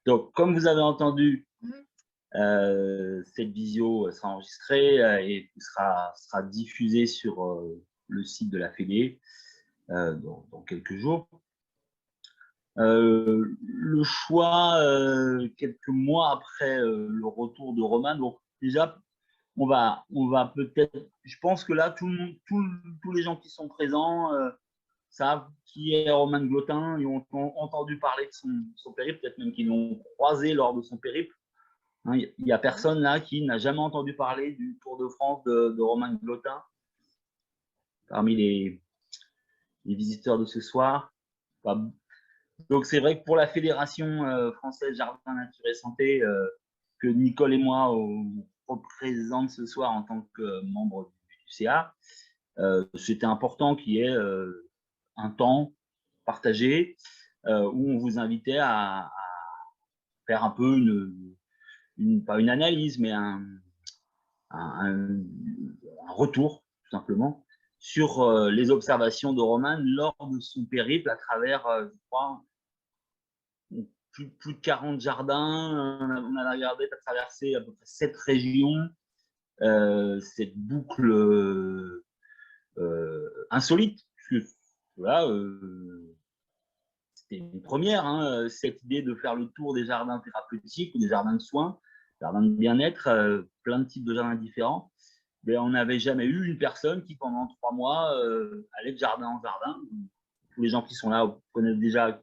Donc, comme vous avez entendu, Mmh. cette visio sera enregistrée et sera diffusée sur le site de la Fédé dans quelques jours. Le choix, quelques mois après le retour de Roman, donc déjà, on va peut-être, je pense que là, tous les gens qui sont présents savent qui est Roman Glotin, ils ont entendu parler de son périple, peut-être même qu'ils l'ont croisé lors de son périple. Hein, il n'y a personne là qui n'a jamais entendu parler du Tour de France de Roman Glotin parmi les visiteurs de ce soir. Enfin, donc c'est vrai que pour la Fédération française Jardin Nature et Santé, que Nicole et moi on représente ce soir en tant que membre du CA, c'était important qu'il y ait un temps partagé où on vous invitait à faire un peu pas une analyse, mais un retour, tout simplement, sur les observations de Roman lors de son périple à travers, je crois, plus de 40 jardins. On a regardé, à traverser à peu près 7 régions. Cette boucle insolite, parce que voilà, c'était une première, hein, cette idée de faire le tour des jardins thérapeutiques ou des jardins de soins, jardins de bien-être, plein de types de jardins différents. Mais on n'avait jamais eu une personne qui, pendant 3 mois, allait de jardin en jardin. Tous les gens qui sont là connaissent déjà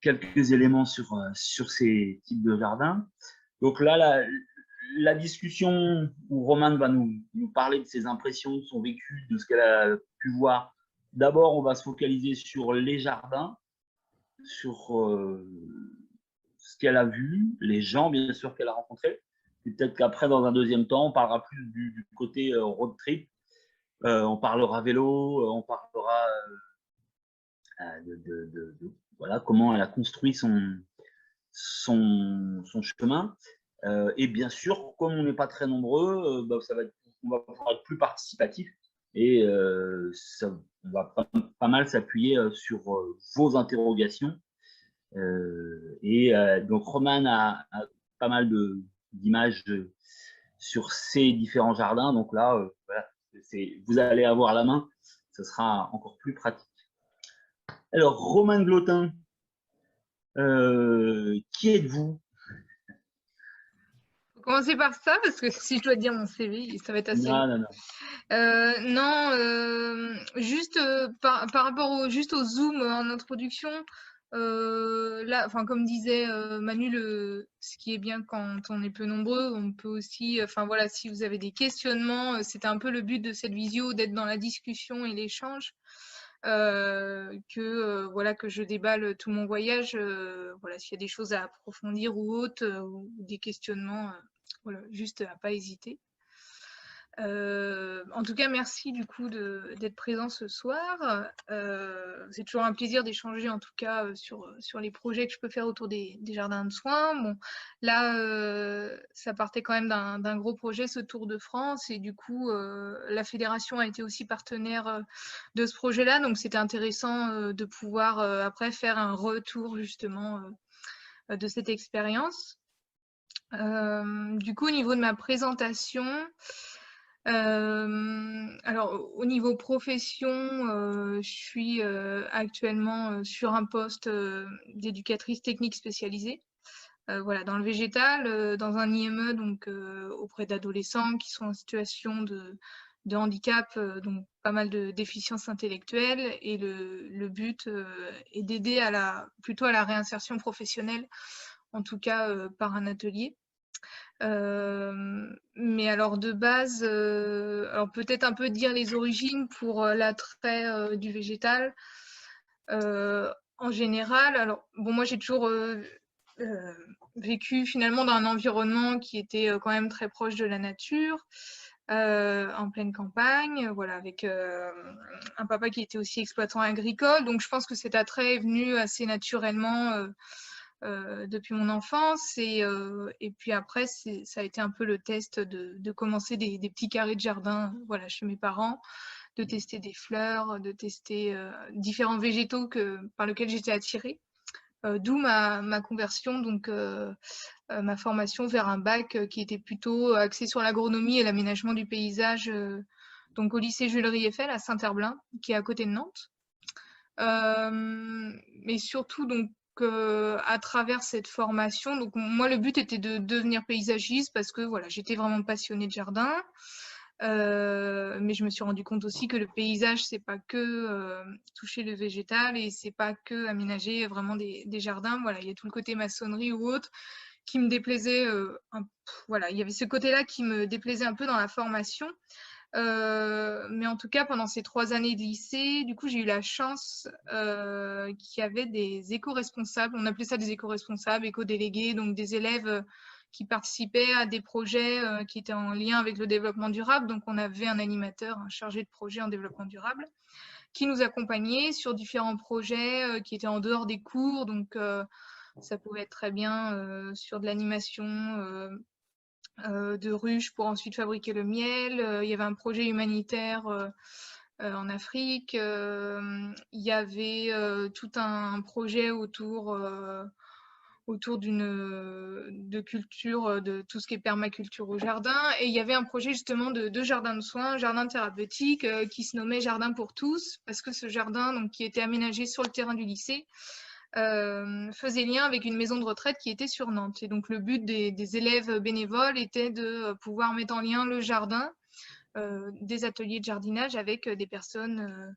quelques éléments sur ces types de jardins. Donc là, la discussion où Romane va nous parler de ses impressions, de son vécu, de ce qu'elle a pu voir. D'abord, on va se focaliser sur les jardins, sur ce qu'elle a vu, les gens, bien sûr, qu'elle a rencontrés. Et peut-être qu'après, dans un deuxième temps, on parlera plus du côté road trip. On parlera vélo, on parlera voilà, comment elle a construit son chemin. Et bien sûr, comme on n'est pas très nombreux, on va pouvoir être plus participatif et on va pas mal s'appuyer sur vos interrogations. Donc, Roman a pas mal d'images sur ces différents jardins. Donc là, voilà, vous allez avoir la main, ce sera encore plus pratique. Alors, Roman Glotin, qui êtes-vous? Faut commencer par ça, parce que si je dois dire mon CV, ça va être assez long. Non, non, non. Non, juste par rapport juste au Zoom en introduction, là, enfin, comme disait Manu, ce qui est bien quand on est peu nombreux, on peut aussi, enfin voilà, si vous avez des questionnements, c'était un peu le but de cette visio, d'être dans la discussion et l'échange. Voilà, que je déballe tout mon voyage, voilà, s'il y a des choses à approfondir ou autres, ou des questionnements, voilà, juste à pas hésiter. En tout cas, merci du coup d'être présent ce soir. C'est toujours un plaisir d'échanger en tout cas sur les projets que je peux faire autour des jardins de soins. Bon, là, ça partait quand même d'un gros projet, ce Tour de France, et du coup, la fédération a été aussi partenaire de ce projet-là, donc c'était intéressant de pouvoir après faire un retour justement de cette expérience. Du coup, au niveau de ma présentation, alors au niveau profession, je suis actuellement sur un poste d'éducatrice technique spécialisée. Voilà, dans le végétal, dans un IME, donc auprès d'adolescents qui sont en situation de handicap, donc pas mal de déficiences intellectuelles. Et le but est d'aider plutôt à la réinsertion professionnelle, en tout cas par un atelier. Mais alors de base, alors peut-être un peu dire les origines pour l'attrait du végétal. En général, alors bon, moi j'ai toujours vécu finalement dans un environnement qui était quand même très proche de la nature, en pleine campagne, voilà, avec un papa qui était aussi exploitant agricole. Donc je pense que cet attrait est venu assez naturellement depuis mon enfance. Et puis après, ça a été un peu le test de commencer des petits carrés de jardin, voilà, chez mes parents, de tester des fleurs, de tester différents végétaux par lesquels j'étais attirée. D'où ma conversion, donc ma formation vers un bac qui était plutôt axé sur l'agronomie et l'aménagement du paysage, donc au lycée Jules Rieffel à Saint-Herblain, qui est à côté de Nantes. Mais surtout, donc, à travers cette formation, donc moi, le but était de devenir paysagiste parce que voilà, j'étais vraiment passionnée de jardin. Mais je me suis rendu compte aussi que le paysage, c'est pas que toucher le végétal et c'est pas que aménager vraiment des jardins. Voilà, il y a tout le côté maçonnerie ou autre qui me déplaisait. Voilà, il y avait ce côté-là qui me déplaisait un peu dans la formation. Mais en tout cas, pendant ces 3 années de lycée, du coup, j'ai eu la chance qu'il y avait des éco-responsables. On appelait ça des éco-responsables, éco-délégués, donc des élèves qui participaient à des projets qui étaient en lien avec le développement durable. Donc, on avait un animateur, un chargé de projet en développement durable, qui nous accompagnait sur différents projets qui étaient en dehors des cours. Donc, ça pouvait être très bien sur de l'animation de ruches pour ensuite fabriquer le miel. Il y avait un projet humanitaire en Afrique. Il y avait tout un projet autour de culture, de tout ce qui est permaculture au jardin. Et il y avait un projet justement de jardin de soins, jardin thérapeutique, qui se nommait Jardin pour tous, parce que ce jardin, donc, qui était aménagé sur le terrain du lycée, faisait lien avec une maison de retraite qui était sur Nantes. Et donc le but des élèves bénévoles était de pouvoir mettre en lien le jardin, des ateliers de jardinage avec des personnes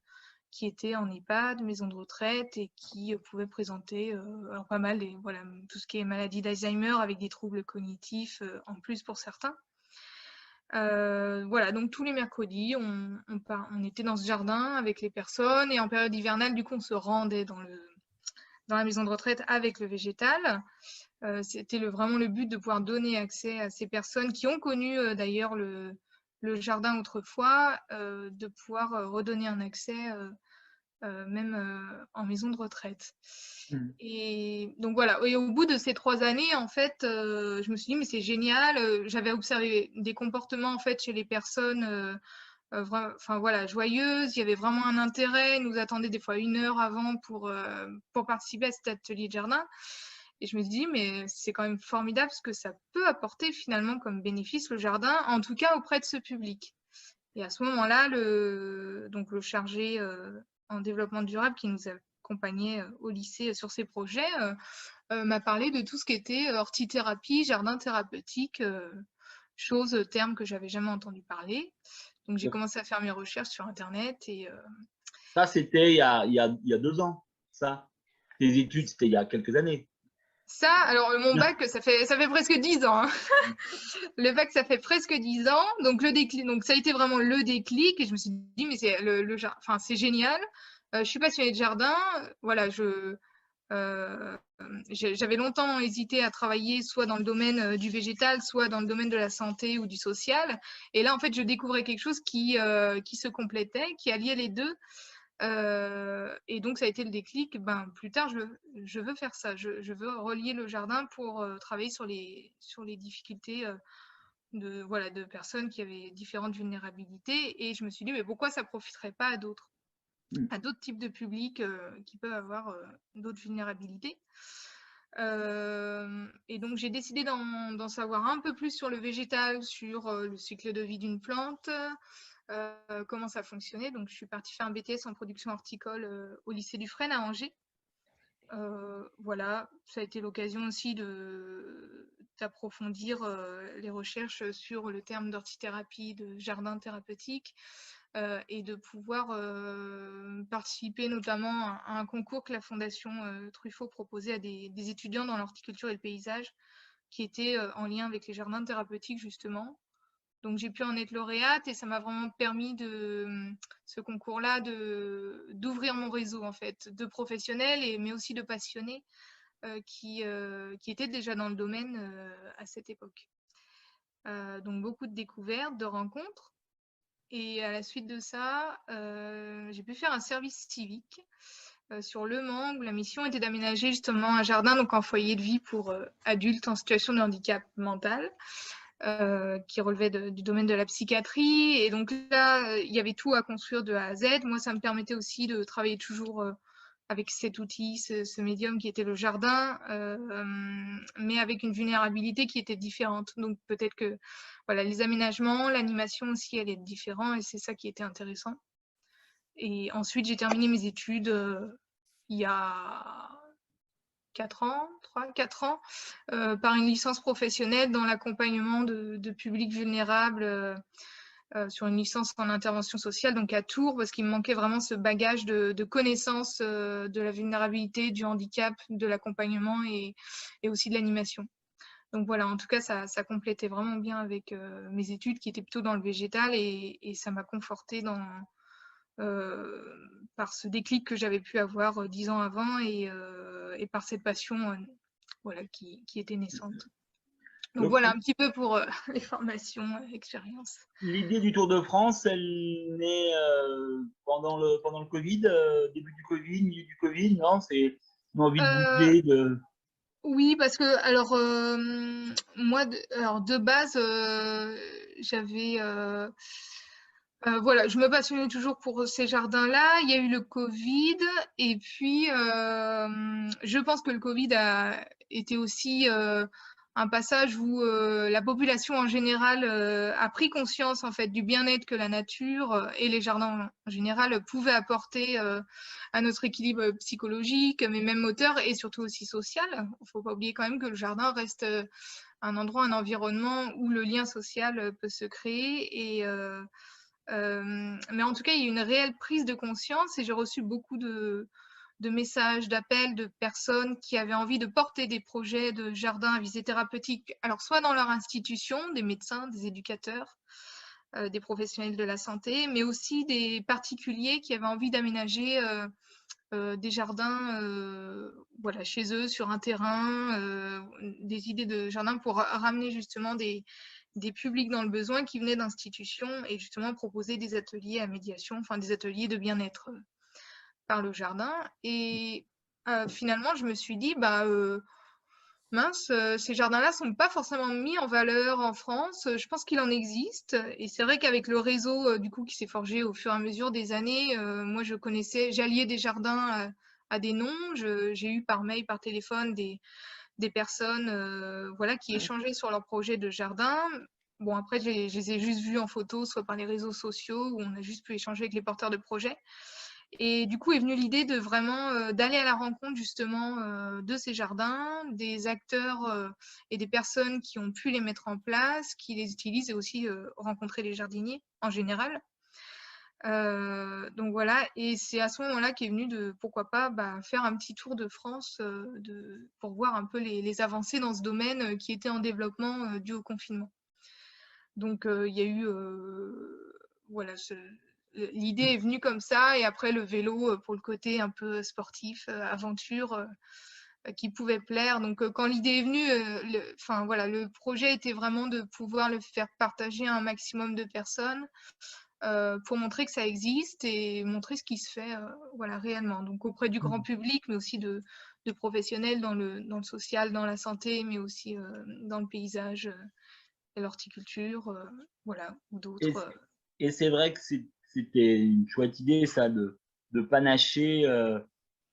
qui étaient en EHPAD, maison de retraite et qui pouvaient présenter alors pas mal voilà, tout ce qui est maladie d'Alzheimer avec des troubles cognitifs en plus pour certains. Voilà, donc tous les mercredis, on était dans ce jardin avec les personnes et en période hivernale, du coup, on se rendait dans la maison de retraite avec le végétal. C'était vraiment le but de pouvoir donner accès à ces personnes qui ont connu d'ailleurs le jardin autrefois, de pouvoir redonner un accès même en maison de retraite. Et donc voilà, et au bout de ces 3 années, en fait, je me suis dit, mais c'est génial. J'avais observé des comportements en fait chez les personnes enfin voilà, joyeuses. Il y avait vraiment un intérêt. Ils nous attendaient des fois 1 heure avant pour participer à cet atelier de jardin. Et je me suis dit, mais c'est quand même formidable ce que ça peut apporter finalement comme bénéfice le jardin, en tout cas auprès de ce public. Et à ce moment-là, donc le chargé en développement durable qui nous accompagnait au lycée sur ces projets m'a parlé de tout ce qui était hortithérapie, jardin thérapeutique, termes que j'avais jamais entendu parler. Donc j'ai commencé à faire mes recherches sur Internet et Ça, c'était il y a 2 ans, ça. Tes études, c'était il y a quelques années. ça, alors mon bac, ça fait presque 10 ans. Hein. Le bac, ça fait presque 10 ans. Donc le déclic, donc ça a été vraiment le déclic et je me suis dit, mais c'est enfin, c'est génial. Je suis passionnée de jardin. Voilà, j'avais longtemps hésité à travailler soit dans le domaine du végétal, soit dans le domaine de la santé ou du social. Et là, en fait, je découvrais quelque chose qui se complétait, qui alliait les deux. Et donc, ça a été le déclic. Ben, plus tard, je veux faire ça. Je veux relier le jardin pour travailler sur les difficultés voilà, de personnes qui avaient différentes vulnérabilités. Et je me suis dit, mais pourquoi ça ne profiterait pas à d'autres types de publics qui peuvent avoir d'autres vulnérabilités. Et donc, j'ai décidé d'en savoir un peu plus sur le végétal, sur le cycle de vie d'une plante, comment ça fonctionnait. Donc, je suis partie faire un BTS en production horticole au lycée du Fresne à Angers. Voilà, ça a été l'occasion aussi d'approfondir les recherches sur le terme d'hortithérapie, de jardin thérapeutique, et de pouvoir participer notamment à un concours que la Fondation Truffaut proposait à des étudiants dans l'horticulture et le paysage, qui était en lien avec les jardins thérapeutiques justement. Donc j'ai pu en être lauréate et ça m'a vraiment permis ce concours-là d'ouvrir mon réseau en fait, de professionnels mais aussi de passionnés qui étaient déjà dans le domaine à cette époque. Donc beaucoup de découvertes, de rencontres. Et à la suite de ça, j'ai pu faire un service civique sur Le Mans où la mission était d'aménager justement un jardin, donc un foyer de vie pour adultes en situation de handicap mental. Qui relevait du domaine de la psychiatrie. Et donc là, il y avait tout à construire de A à Z. Moi, ça me permettait aussi de travailler toujours avec cet outil, ce médium qui était le jardin, mais avec une vulnérabilité qui était différente. Donc peut-être que voilà, les aménagements, l'animation aussi, elle est différente et c'est ça qui était intéressant. Et ensuite, j'ai terminé mes études il y a 4 ans, 3-4 ans, par une licence professionnelle dans l'accompagnement de publics vulnérables sur une licence en intervention sociale, donc à Tours, parce qu'il me manquait vraiment ce bagage de connaissances de la vulnérabilité, du handicap, de l'accompagnement et aussi de l'animation. Donc voilà, en tout cas, ça complétait vraiment bien avec mes études qui étaient plutôt dans le végétal et ça m'a confortée par ce déclic que j'avais pu avoir 10 ans avant et par cette passion voilà, qui était naissante. Donc Donc, voilà un petit peu pour les formations, expériences. l'idée du Tour de France, elle naît pendant le Covid, début du Covid, milieu du Covid, non? C'est une envie de bouger, de... Oui, parce que alors moi, de base, j'avais voilà, je me passionnais toujours pour ces jardins-là. Il y a eu le Covid et puis je pense que le Covid a été aussi un passage où la population en général a pris conscience en fait du bien-être que la nature et les jardins en général pouvaient apporter à notre équilibre psychologique, mais même moteur et surtout aussi social. Il ne faut pas oublier quand même que le jardin reste un endroit, un environnement où le lien social peut se créer et mais en tout cas, il y a eu une réelle prise de conscience et j'ai reçu beaucoup de messages, d'appels de personnes qui avaient envie de porter des projets de jardin à visée thérapeutique, alors soit dans leur institution, des médecins, des éducateurs, des professionnels de la santé, mais aussi des particuliers qui avaient envie d'aménager des jardins voilà, chez eux, sur un terrain, des idées de jardin pour ramener justement des publics dans le besoin qui venaient d'institutions et justement proposer des ateliers à médiation, enfin des ateliers de bien-être par le jardin. Et finalement, je me suis dit, bah mince, ces jardins-là sont pas forcément mis en valeur en France. Je pense qu'il en existe. Et c'est vrai qu'avec le réseau du coup qui s'est forgé au fur et à mesure des années, moi je connaissais, j'alliais des jardins à des noms. J'ai eu par mail, par téléphone des personnes voilà, qui échangeaient sur leur projet de jardin. Bon, après, je les ai juste vus en photo, soit par les réseaux sociaux, où on a juste pu échanger avec les porteurs de projets. Et du coup est venue l'idée de vraiment d'aller à la rencontre justement de ces jardins, des acteurs et des personnes qui ont pu les mettre en place, qui les utilisent et aussi rencontrer les jardiniers en général. Donc voilà, et c'est à ce moment-là qu'est venu de pourquoi pas faire un petit tour de France pour voir un peu les avancées dans ce domaine qui était en développement dû au confinement. Donc il y a eu voilà, l'idée est venue comme ça et après le vélo pour le côté un peu sportif, aventure qui pouvait plaire. Donc quand l'idée est venue, enfin voilà, le projet était vraiment de pouvoir le faire partager à un maximum de personnes pour montrer que ça existe et montrer ce qui se fait voilà, réellement. Donc auprès du grand public, mais aussi de professionnels dans le social, dans la santé, mais aussi dans le paysage et l'horticulture, voilà, ou Et, d'autres. et c'est vrai que c'était une chouette idée, ça, de panacher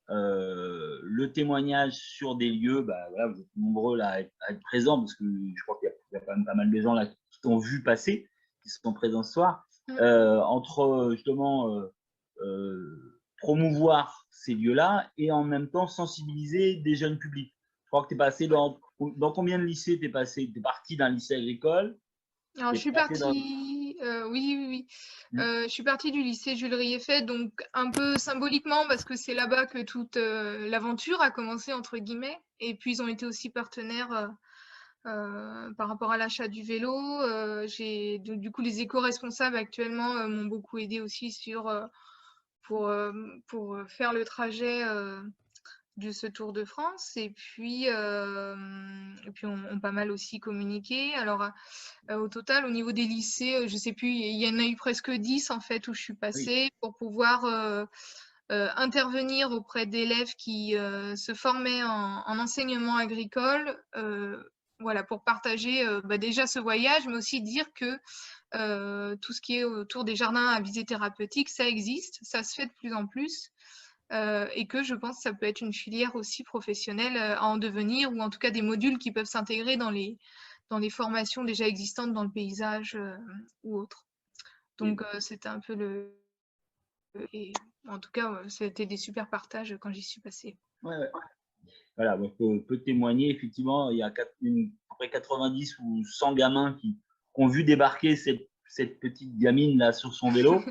le témoignage sur des lieux. Bah, voilà, vous êtes nombreux là, à être présents, parce que je crois qu'il y a quand même pas mal de gens là qui t'ont vu passer, qui sont présents ce soir. Entre justement promouvoir ces lieux-là et en même temps sensibiliser des jeunes publics. Je crois que tu es passé dans combien de lycées tu es passé? Tu es parti d'un lycée agricole. Alors, je suis Dans... partie, oui, oui, oui. Je suis partie du lycée Jules Rieffet, donc un peu symboliquement, parce que c'est là-bas que toute l'aventure a commencé, entre guillemets. Et puis, ils ont été aussi partenaires par rapport à l'achat du vélo. Du coup, les éco-responsables actuellement m'ont beaucoup aidé aussi pour faire le trajet de ce Tour de France et puis on pas mal aussi communiqué. Alors au total, au niveau des lycées, je sais plus, il y en a eu presque 10 en fait où je suis Oui. passée pour pouvoir intervenir auprès d'élèves qui se formaient en enseignement agricole, voilà, pour partager déjà ce voyage, mais aussi dire que tout ce qui est autour des jardins à visée thérapeutique, ça existe, ça se fait de plus en plus. et que je pense que ça peut être une filière aussi professionnelle à en devenir, ou en tout cas des modules qui peuvent s'intégrer dans les formations déjà existantes dans le paysage ou autre. Donc, c'était un peu le... Et en tout cas, c'était des super partages quand j'y suis passée. Ouais, ouais. Voilà, donc on peut témoigner, effectivement, il y a à peu près 90 ou 100 gamins qui ont vu débarquer cette petite gamine là sur son vélo.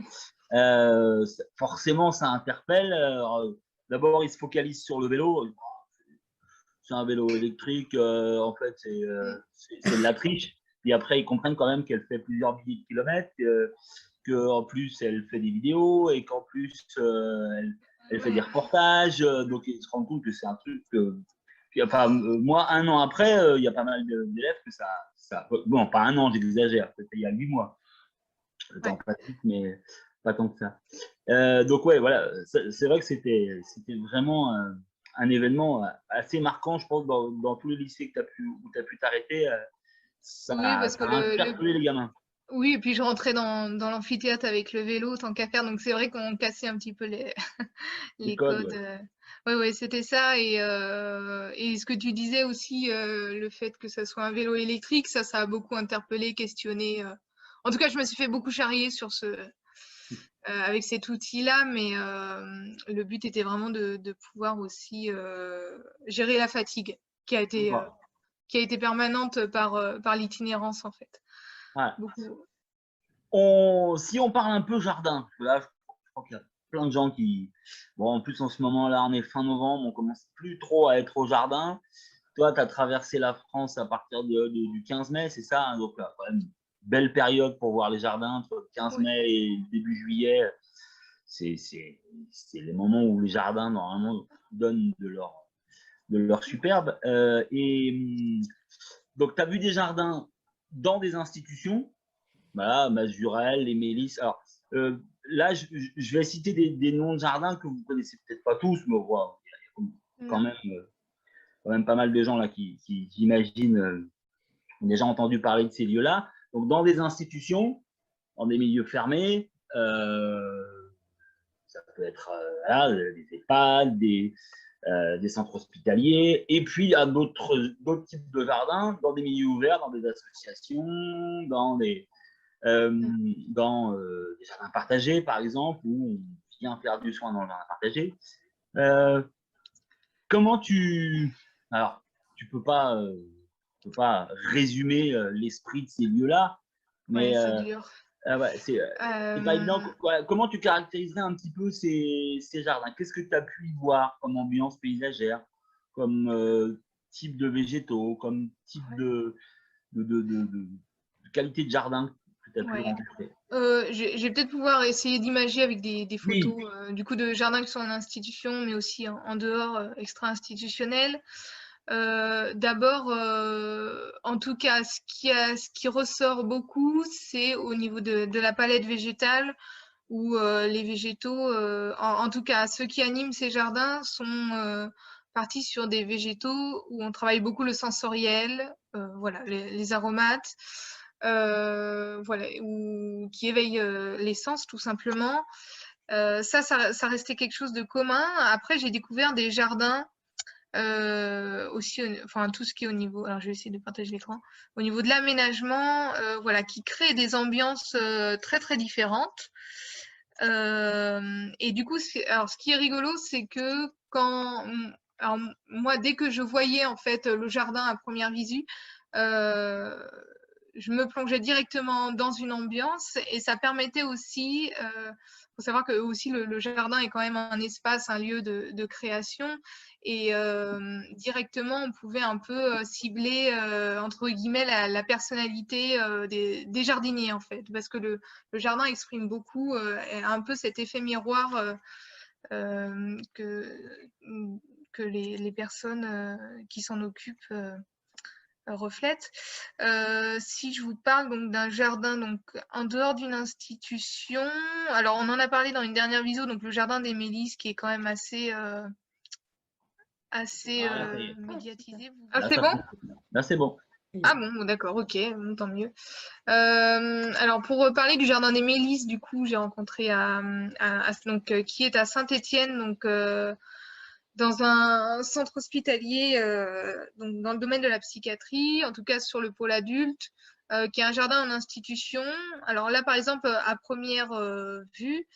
Forcément, ça interpelle. D'abord, ils se focalisent sur le vélo. C'est un vélo électrique, en fait, c'est de la triche. Et après, ils comprennent quand même qu'elle fait plusieurs milliers de kilomètres, qu'en plus, elle fait des vidéos et qu'en plus, elle fait des reportages. Donc, ils se rendent compte que c'est un truc puis, enfin, moi, un an après, il y a pas mal d'élèves que ça. Bon, pas un an, j'exagère, c'était il y a 8 mois. Le temps passe vite, mais pas tant que ça. Donc, ouais, voilà, c'est vrai que c'était vraiment un événement assez marquant, je pense, dans tous les lycées que où tu as pu t'arrêter. Ça, Oui, parce ça que a interpellé les gamins. Oui, et puis je rentrais dans l'amphithéâtre avec le vélo, tant qu'à faire. Donc c'est vrai qu'on cassait un petit peu les, Les les codes, codes. ouais. Ouais, ouais, c'était ça. Et ce que tu disais aussi, le fait que ça soit un vélo électrique, ça a beaucoup interpellé, questionné. En tout cas, je me suis fait beaucoup charrier sur avec cet outil-là, mais le but était vraiment de pouvoir aussi gérer la fatigue qui a été permanente par l'itinérance, en fait. Ouais. Beaucoup. Si on parle un peu jardin, parce que là, je crois qu'il y a plein de gens qui. Bon, en plus, en ce moment, là, on est fin novembre, on commence plus trop à être au jardin. Toi, tu as traversé la France à partir du 15 mai, c'est ça, hein, donc, là, quand même, belle période pour voir les jardins, entre le 15 Ouais. mai et début juillet. C'est les moments où les jardins, normalement, donnent de leur superbe. Donc, tu as vu des jardins dans des institutions, voilà, Mazurel, les Mélisses. Alors, là, je vais citer des noms de jardins que vous connaissez peut-être pas tous, mais voilà, il y a quand même pas mal de gens là qui j'imagine, ont déjà entendu parler de ces lieux-là. Donc, dans des institutions, dans des milieux fermés, ça peut être voilà, des EHPAD, des centres hospitaliers, et puis à d'autres types de jardins, dans des milieux ouverts, dans des associations, dans des jardins partagés, par exemple, où on vient faire du soin dans le jardin partagé. Comment tu... Alors, tu peux pas résumer l'esprit de ces lieux-là, Ouais, mais c'est dur. ouais, c'est pas évident. Comment tu caractériserais un petit peu ces jardins? Qu'est-ce que tu as pu y voir comme ambiance paysagère, comme type de végétaux, comme type Ouais. de qualité de jardin que tu as pu Ouais. rencontrer? Je vais peut-être pouvoir essayer d'imager avec des Oui, photos du coup de jardins qui sont en institution, mais aussi en dehors, extra-institutionnels. D'abord, en tout cas, ce qui ressort beaucoup, c'est au niveau de la palette végétale, où les végétaux, en tout cas, ceux qui animent ces jardins sont partis sur des végétaux où on travaille beaucoup le sensoriel, voilà, les aromates, voilà, ou qui éveillent les sens tout simplement. Ça restait quelque chose de commun. Après, j'ai découvert des jardins aussi, enfin tout ce qui est au niveau, alors je vais essayer de partager l'écran, au niveau de l'aménagement, voilà, qui crée des ambiances très très différentes. Et du coup, alors ce qui est rigolo, c'est que alors moi, dès que je voyais en fait le jardin à première visu, euh, je me plongeais directement dans une ambiance et ça permettait aussi, faut savoir que aussi le jardin est quand même un espace, un lieu de création et directement on pouvait un peu cibler entre guillemets la personnalité des jardiniers en fait, parce que le jardin exprime beaucoup un peu cet effet miroir que les personnes qui s'en occupent reflète. Si je vous parle donc d'un jardin donc en dehors d'une institution, alors on en a parlé dans une dernière visio, donc le jardin des Mélisses qui est quand même assez Ah, ça y est. médiatisé. Là, C'est ça bon? fonctionne. Là, c'est bon. Ah bon, d'accord, ok, bon, tant mieux. Alors pour parler du jardin des Mélisses, du coup, j'ai rencontré donc, qui est à Saint-Étienne, donc dans un centre hospitalier, donc dans le domaine de la psychiatrie, en tout cas sur le pôle adulte, qui est un jardin en institution. Alors là, par exemple, à première vue,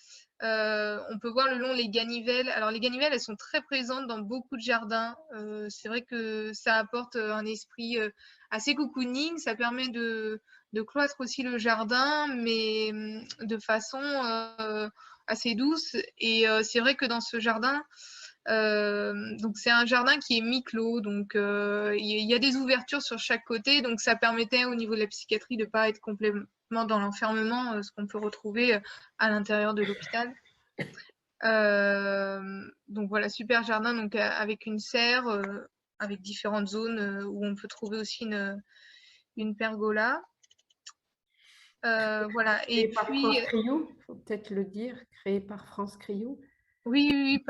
on peut voir le long les ganivelles. Alors les ganivelles, elles sont très présentes dans beaucoup de jardins. C'est vrai que ça apporte un esprit assez cocooning. Ça permet de cloître aussi le jardin, mais de façon assez douce. Et c'est vrai que dans ce jardin, donc c'est un jardin qui est mi-clos, donc il y a des ouvertures sur chaque côté, donc ça permettait au niveau de la psychiatrie de ne pas être complètement dans l'enfermement, ce qu'on peut retrouver à l'intérieur de l'hôpital. Donc voilà, super jardin, donc avec une serre, avec différentes zones où on peut trouver aussi une pergola. Voilà, et Créé par puis France Crioux, il faut peut-être le dire, créé par France Crioux. oui,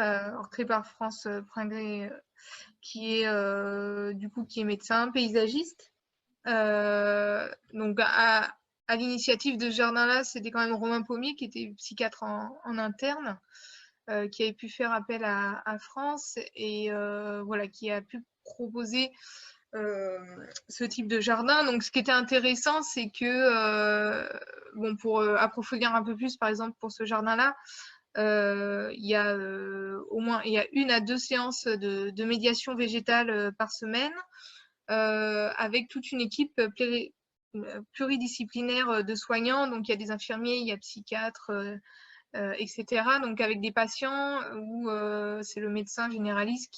créé par France Pringré, qui est du coup qui est médecin paysagiste. Donc à l'initiative de ce jardin-là, c'était quand même Romain Pommier qui était psychiatre en interne, qui avait pu faire appel à France et voilà, qui a pu proposer ce type de jardin. Donc ce qui était intéressant, c'est que bon, pour approfondir un peu plus, par exemple pour ce jardin-là, il y a au moins 1 à 2 séances de médiation végétale par semaine, avec toute une équipe pluridisciplinaire de soignants. Donc il y a des infirmiers, il y a psychiatres, etc. Donc avec des patients où c'est le médecin généraliste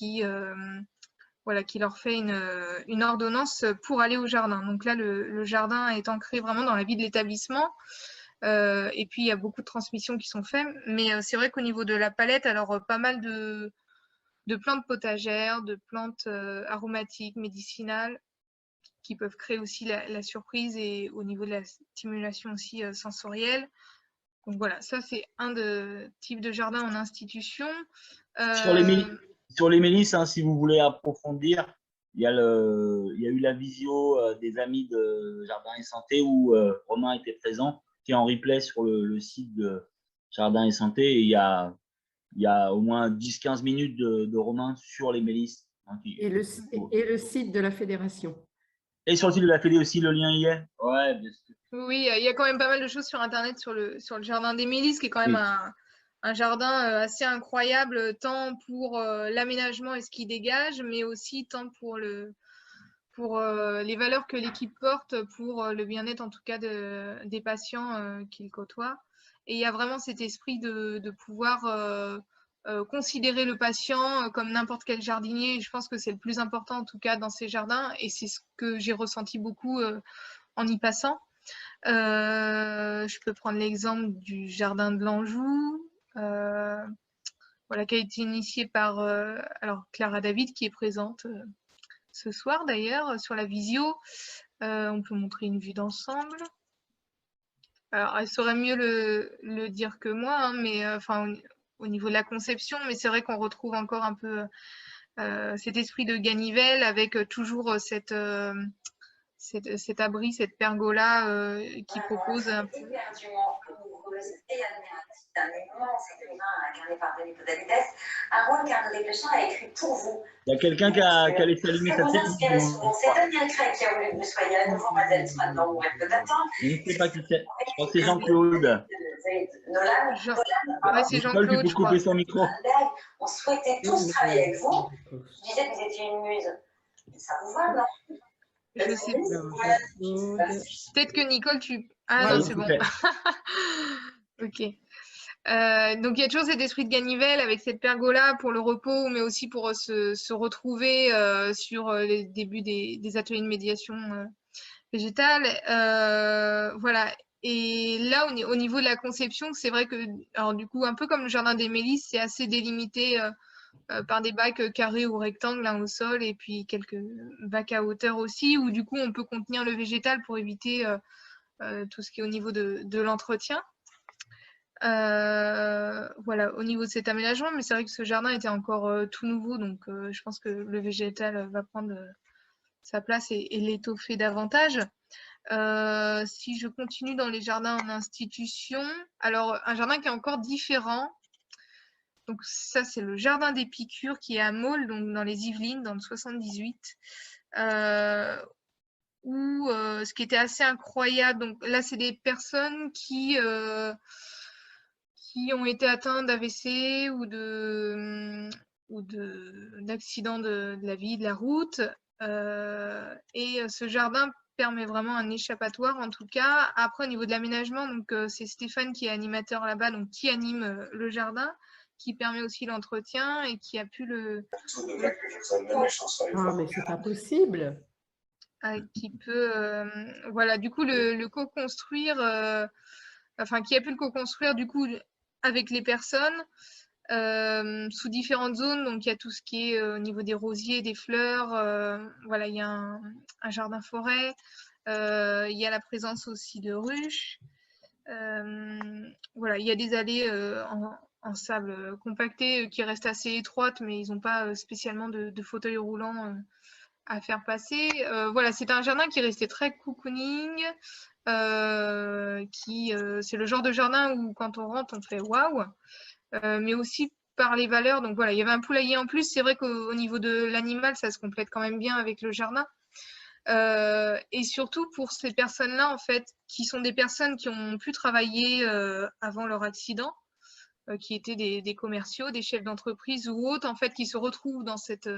voilà, qui leur fait une ordonnance pour aller au jardin. Donc là, le jardin est ancré vraiment dans la vie de l'établissement. Et puis, il y a beaucoup de transmissions qui sont faites. Mais c'est vrai qu'au niveau de la palette, alors pas mal de plantes potagères, de plantes aromatiques, médicinales, qui peuvent créer aussi la surprise et au niveau de la stimulation aussi sensorielle. Donc voilà, ça c'est un type de jardin en institution. Sur les Mélisses, hein, si vous voulez approfondir, il y a eu la visio des amis de Jardin et Santé où Romain était présent, qui est en replay sur le site de Jardin et Santé. Et il y a au moins 10-15 minutes de Romain sur les Mélisses. Hein, Et le site de la fédération. Et sur le site de la Fédé aussi, le lien y est. Ouais, bien sûr. Oui, il y a quand même pas mal de choses sur Internet sur le jardin des Mélisses, qui est quand même un jardin assez incroyable, tant pour l'aménagement et ce qu'il dégage, mais aussi tant pour les valeurs que l'équipe porte pour le bien-être, en tout cas, des patients qu'il côtoie. Et il y a vraiment cet esprit de pouvoir considérer le patient comme n'importe quel jardinier. Je pense que c'est le plus important, en tout cas, dans ces jardins, et c'est ce que j'ai ressenti beaucoup en y passant. Je peux prendre l'exemple du jardin de l'Anjou, voilà, qui a été initié par alors Clara David, qui est présente ce soir d'ailleurs sur la visio. On peut montrer une vue d'ensemble. Alors, elle saurait mieux le dire que moi, hein, mais enfin au niveau de la conception, mais c'est vrai qu'on retrouve encore un peu cet esprit de Ganivelle avec toujours cet abri, cette pergola qui propose un peu. Éperdument amoureuse et admirative d'un immense écrivain incarné par Denis Podalides, un rôle qu'Arnaud Desplechin a écrit pour vous. Il y a quelqu'un qui a laissé allumer sa télévision. C'est Daniel Craig qui a voulu que vous soyez à nouveau Madeleine Swan dans Mourir peut attendre. Je ne sais pas qui c'est. Je crois que c'est Jean-Claude. Ouais, c'est Jean-Claude, je crois. Couper son micro. On souhaitait tous travailler avec vous. Je disais que vous étiez une muse. Ça vous va, non? Je sais pas. Peut-être que Nicole, tu... Ah Voilà. non, c'est bon. Ok. Donc il y a toujours cet esprit de Ganivelle avec cette pergola pour le repos, mais aussi pour se retrouver sur les débuts des ateliers de médiation végétale. Voilà. Et là, au niveau de la conception, c'est vrai que, alors du coup, un peu comme le jardin des Mélisses, c'est assez délimité par des bacs carrés ou rectangles au sol, et puis quelques bacs à hauteur aussi, où du coup, on peut contenir le végétal pour éviter tout ce qui est au niveau de l'entretien. Voilà, au niveau de cet aménagement, mais c'est vrai que ce jardin était encore tout nouveau, donc je pense que le végétal va prendre sa place et l'étoffer davantage. Si je continue dans les jardins en institution, alors un jardin qui est encore différent. Donc ça, c'est le jardin d'Épicure qui est à Maule, donc dans les Yvelines, dans le 78. Où ce qui était assez incroyable, donc là, c'est des personnes qui ont été atteintes d'AVC ou d'accidents de la vie, de la route. Et ce jardin permet vraiment un échappatoire en tout cas. Après, au niveau de l'aménagement, donc c'est Stéphane qui est animateur là-bas, donc qui anime le jardin, qui permet aussi l'entretien et qui a pu Ah, mais c'est pas possible. qui peut voilà, du coup le co-construire, enfin qui a pu le co-construire du coup avec les personnes sous différentes zones. Donc il y a tout ce qui est au niveau des rosiers, des fleurs, voilà, il y a un jardin forêt, il y a la présence aussi de ruches, voilà, il y a des allées en sable compacté qui restent assez étroites, mais ils n'ont pas spécialement de fauteuils roulants à faire passer. Voilà, c'est un jardin qui restait très cocooning, c'est le genre de jardin où quand on rentre, on fait waouh, mais aussi par les valeurs. Donc voilà, il y avait un poulailler en plus. C'est vrai qu'au niveau de l'animal, ça se complète quand même bien avec le jardin. Et surtout pour ces personnes-là, en fait, qui sont des personnes qui ont pu travailler avant leur accident, qui étaient des commerciaux, des chefs d'entreprise ou autres, en fait, qui se retrouvent dans cette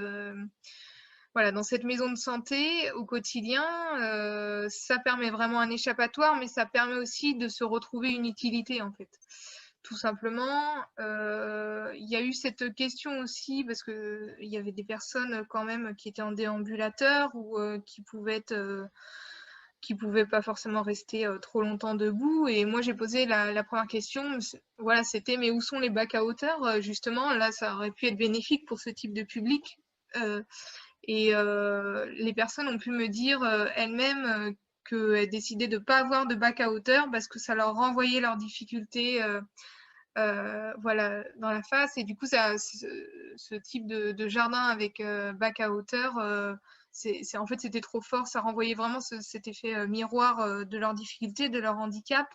voilà, dans cette maison de santé au quotidien. Ça permet vraiment un échappatoire, mais ça permet aussi de se retrouver une utilité, en fait. Tout simplement, il y a eu cette question aussi parce qu'il y avait des personnes quand même qui étaient en déambulateur ou qui pouvaient pas forcément rester trop longtemps debout. Et moi, j'ai posé la première question, voilà, c'était mais où sont les bacs à hauteur? Justement, là, ça aurait pu être bénéfique pour ce type de public. Et les personnes ont pu me dire elles-mêmes qu'elles décidaient de ne pas avoir de bac à hauteur parce que ça leur renvoyait leurs difficultés voilà, dans la face. Et du coup, ce type de jardin avec bac à hauteur, en fait, c'était trop fort. Ça renvoyait vraiment cet effet miroir de leurs difficultés, de leur handicap.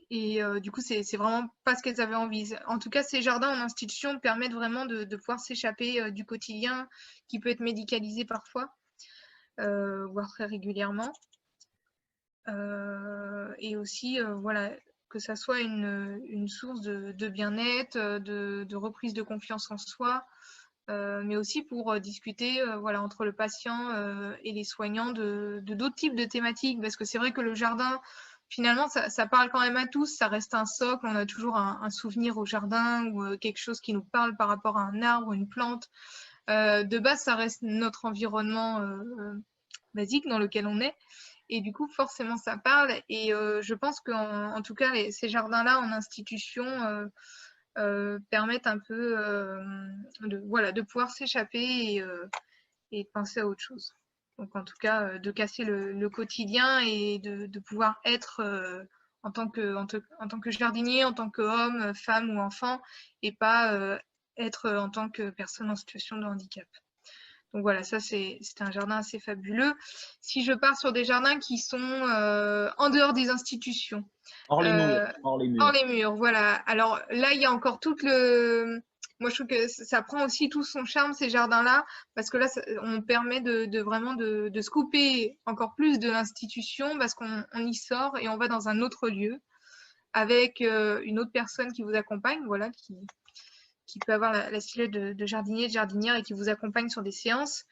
Et du coup, c'est vraiment pas ce qu'elles avaient envie. En tout cas, ces jardins en institution permettent vraiment de pouvoir s'échapper du quotidien qui peut être médicalisé parfois, voire très régulièrement. Et aussi, voilà, que ça soit une source de bien-être, de reprise de confiance en soi, mais aussi pour discuter voilà, entre le patient et les soignants de d'autres types de thématiques. Parce que c'est vrai que le jardin, finalement, ça parle quand même à tous, ça reste un socle, on a toujours un souvenir au jardin ou quelque chose qui nous parle par rapport à un arbre, une plante. De base, ça reste notre environnement basique dans lequel on est. Et du coup, forcément, ça parle. Et je pense qu'en tout cas, ces jardins-là en institution permettent un peu voilà, de pouvoir s'échapper et de penser à autre chose. Donc, en tout cas, de casser le quotidien et de pouvoir être en tant que jardinier, en tant qu'homme, femme ou enfant, et pas être en tant que personne en situation de handicap. Donc voilà, ça c'est un jardin assez fabuleux. Si je pars sur des jardins qui sont en dehors des institutions, hors les murs, hors les murs. hors les murs, voilà. Alors là, il y a encore tout le. Moi, je trouve que ça prend aussi tout son charme, ces jardins-là, parce que là, on permet de vraiment de se couper encore plus de l'institution, parce qu'on y sort et on va dans un autre lieu avec une autre personne qui vous accompagne, voilà, qui peut avoir la silhouette de jardinier, de jardinière et qui vous accompagne sur des séances.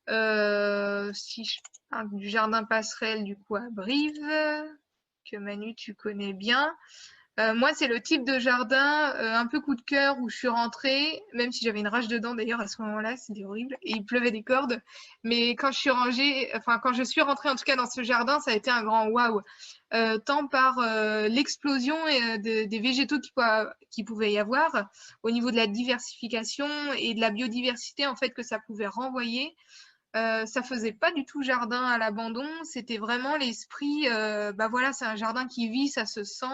Si je parle du jardin passerelle, du coup, à Brive, que Manu, tu connais bien. Moi, c'est le type de jardin un peu coup de cœur où je suis rentrée, même si j'avais une rage dedans d'ailleurs à ce moment-là, c'était horrible, et il pleuvait des cordes. Mais quand je suis rentrée en tout cas dans ce jardin, ça a été un grand waouh. Tant par l'explosion des végétaux qui pouvait y avoir, au niveau de la diversification et de la biodiversité en fait que ça pouvait renvoyer. Ça faisait pas du tout jardin à l'abandon, c'était vraiment l'esprit, bah voilà, c'est un jardin qui vit, ça se sent.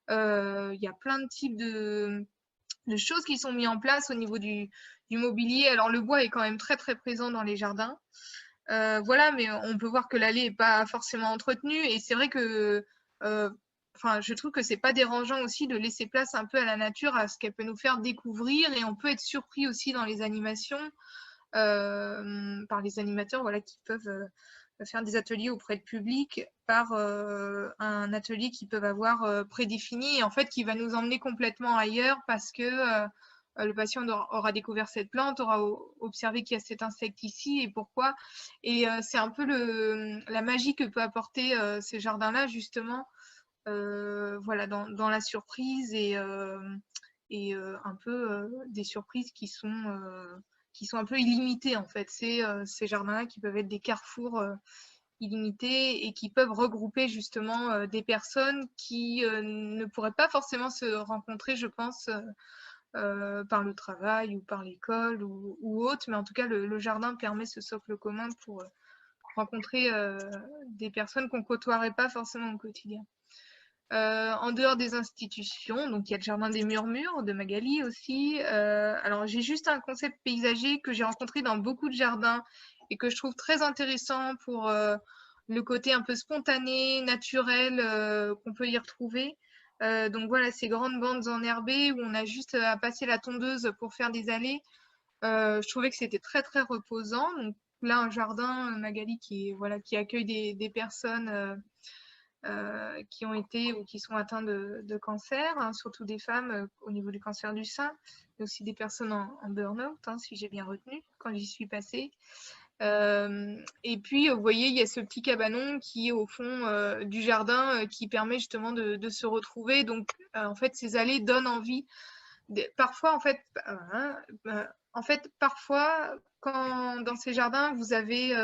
Il y a plein de types choses qui sont mises en place au niveau du mobilier. Alors, le bois est quand même très, très présent dans les jardins. Voilà, mais on peut voir que l'allée n'est pas forcément entretenue. Et c'est vrai que je trouve que c'est pas dérangeant aussi de laisser place un peu à la nature, à ce qu'elle peut nous faire découvrir. Et on peut être surpris aussi dans les animations par les animateurs voilà, qui peuvent faire des ateliers auprès de public par un atelier qu'ils peuvent avoir prédéfini et en fait qui va nous emmener complètement ailleurs parce que le patient aura découvert cette plante, aura observé qu'il y a cet insecte ici et pourquoi. Et c'est un peu la magie que peut apporter ces jardins-là, justement, voilà, dans la surprise et un peu des surprises qui sont un peu illimitées, en fait. C'est ces jardins-là qui peuvent être des carrefours illimités et qui peuvent regrouper justement des personnes qui ne pourraient pas forcément se rencontrer, je pense, par le travail ou par l'école ou autre, mais en tout cas le jardin permet ce socle commun pour rencontrer des personnes qu'on ne côtoierait pas forcément au quotidien. En dehors des institutions, donc il y a le jardin des murmures de Magali aussi. Alors j'ai juste un concept paysager que j'ai rencontré dans beaucoup de jardins et que je trouve très intéressant pour le côté un peu spontané, naturel qu'on peut y retrouver. Donc voilà, ces grandes bandes enherbées où on a juste à passer la tondeuse pour faire des allées. Je trouvais que c'était très très reposant. Donc là, un jardin, Magali, qui accueille des personnes qui ont été ou qui sont atteintes de cancer, hein, surtout des femmes au niveau du cancer du sein, mais aussi des personnes en burn-out, hein, si j'ai bien retenu, quand j'y suis passée. Et puis, vous voyez, il y a ce petit cabanon qui est au fond du jardin qui permet justement de se retrouver. Donc, en fait, ces allées donnent envie. Parfois, parfois, quand dans ces jardins, vous avez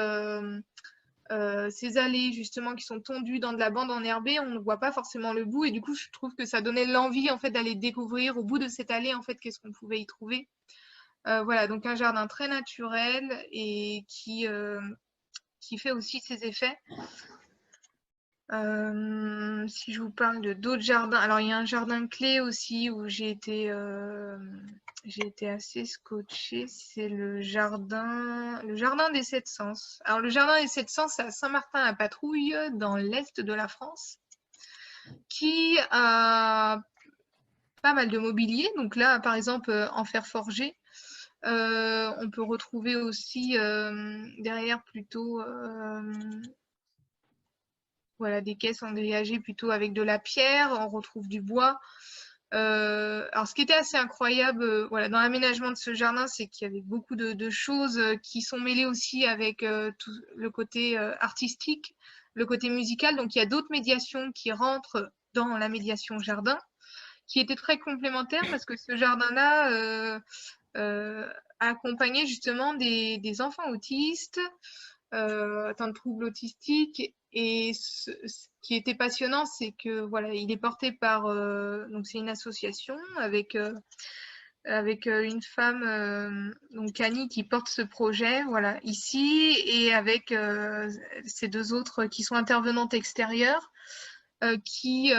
ces allées justement qui sont tondues dans de la bande enherbée, on ne voit pas forcément le bout et du coup je trouve que ça donnait l'envie en fait d'aller découvrir au bout de cette allée en fait qu'est-ce qu'on pouvait y trouver. Voilà, donc un jardin très naturel et qui fait aussi ses effets. Si je vous parle de d'autres jardins, alors il y a un jardin clé aussi où j'ai été assez scotchée, c'est le jardin des Sept Sens. Alors le jardin des Sept Sens, c'est à Saint-Martin-la-Patrouille, dans l'est de la France, qui a pas mal de mobilier. Donc là, par exemple, en fer forgé. On peut retrouver aussi derrière plutôt voilà, des caisses engrillagées plutôt avec de la pierre. On retrouve du bois. Alors, ce qui était assez incroyable voilà, dans l'aménagement de ce jardin, c'est qu'il y avait beaucoup de choses qui sont mêlées aussi avec tout le côté artistique, le côté musical. Donc, il y a d'autres médiations qui rentrent dans la médiation jardin, qui étaient très complémentaires parce que ce jardin-là accompagnait justement des enfants autistes, atteints de troubles autistiques. Et ce qui était passionnant, c'est que voilà, il est porté par donc c'est une association avec une femme donc Annie qui porte ce projet voilà ici et avec ces deux autres qui sont intervenantes extérieures qui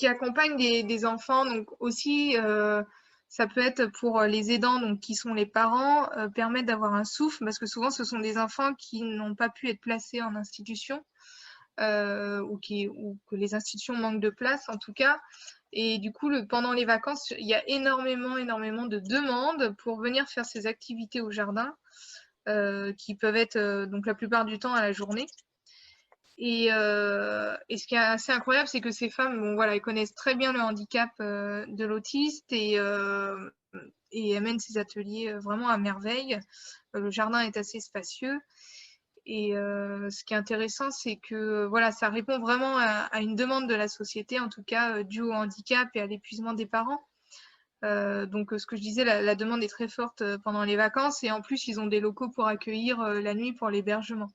accompagnent des enfants donc aussi ça peut être pour les aidants, donc qui sont les parents, permettre d'avoir un souffle, parce que souvent ce sont des enfants qui n'ont pas pu être placés en institution, ou que les institutions manquent de place en tout cas. Et du coup, pendant les vacances, il y a énormément de demandes pour venir faire ces activités au jardin, qui peuvent être donc la plupart du temps à la journée. Et ce qui est assez incroyable, c'est que ces femmes, bon, voilà, elles connaissent très bien le handicap de l'autiste et elles mènent ces ateliers vraiment à merveille. Le jardin est assez spacieux. Et ce qui est intéressant, c'est que voilà, ça répond vraiment à une demande de la société, en tout cas due au handicap et à l'épuisement des parents. Donc, ce que je disais, la demande est très forte pendant les vacances et en plus, ils ont des locaux pour accueillir la nuit pour l'hébergement.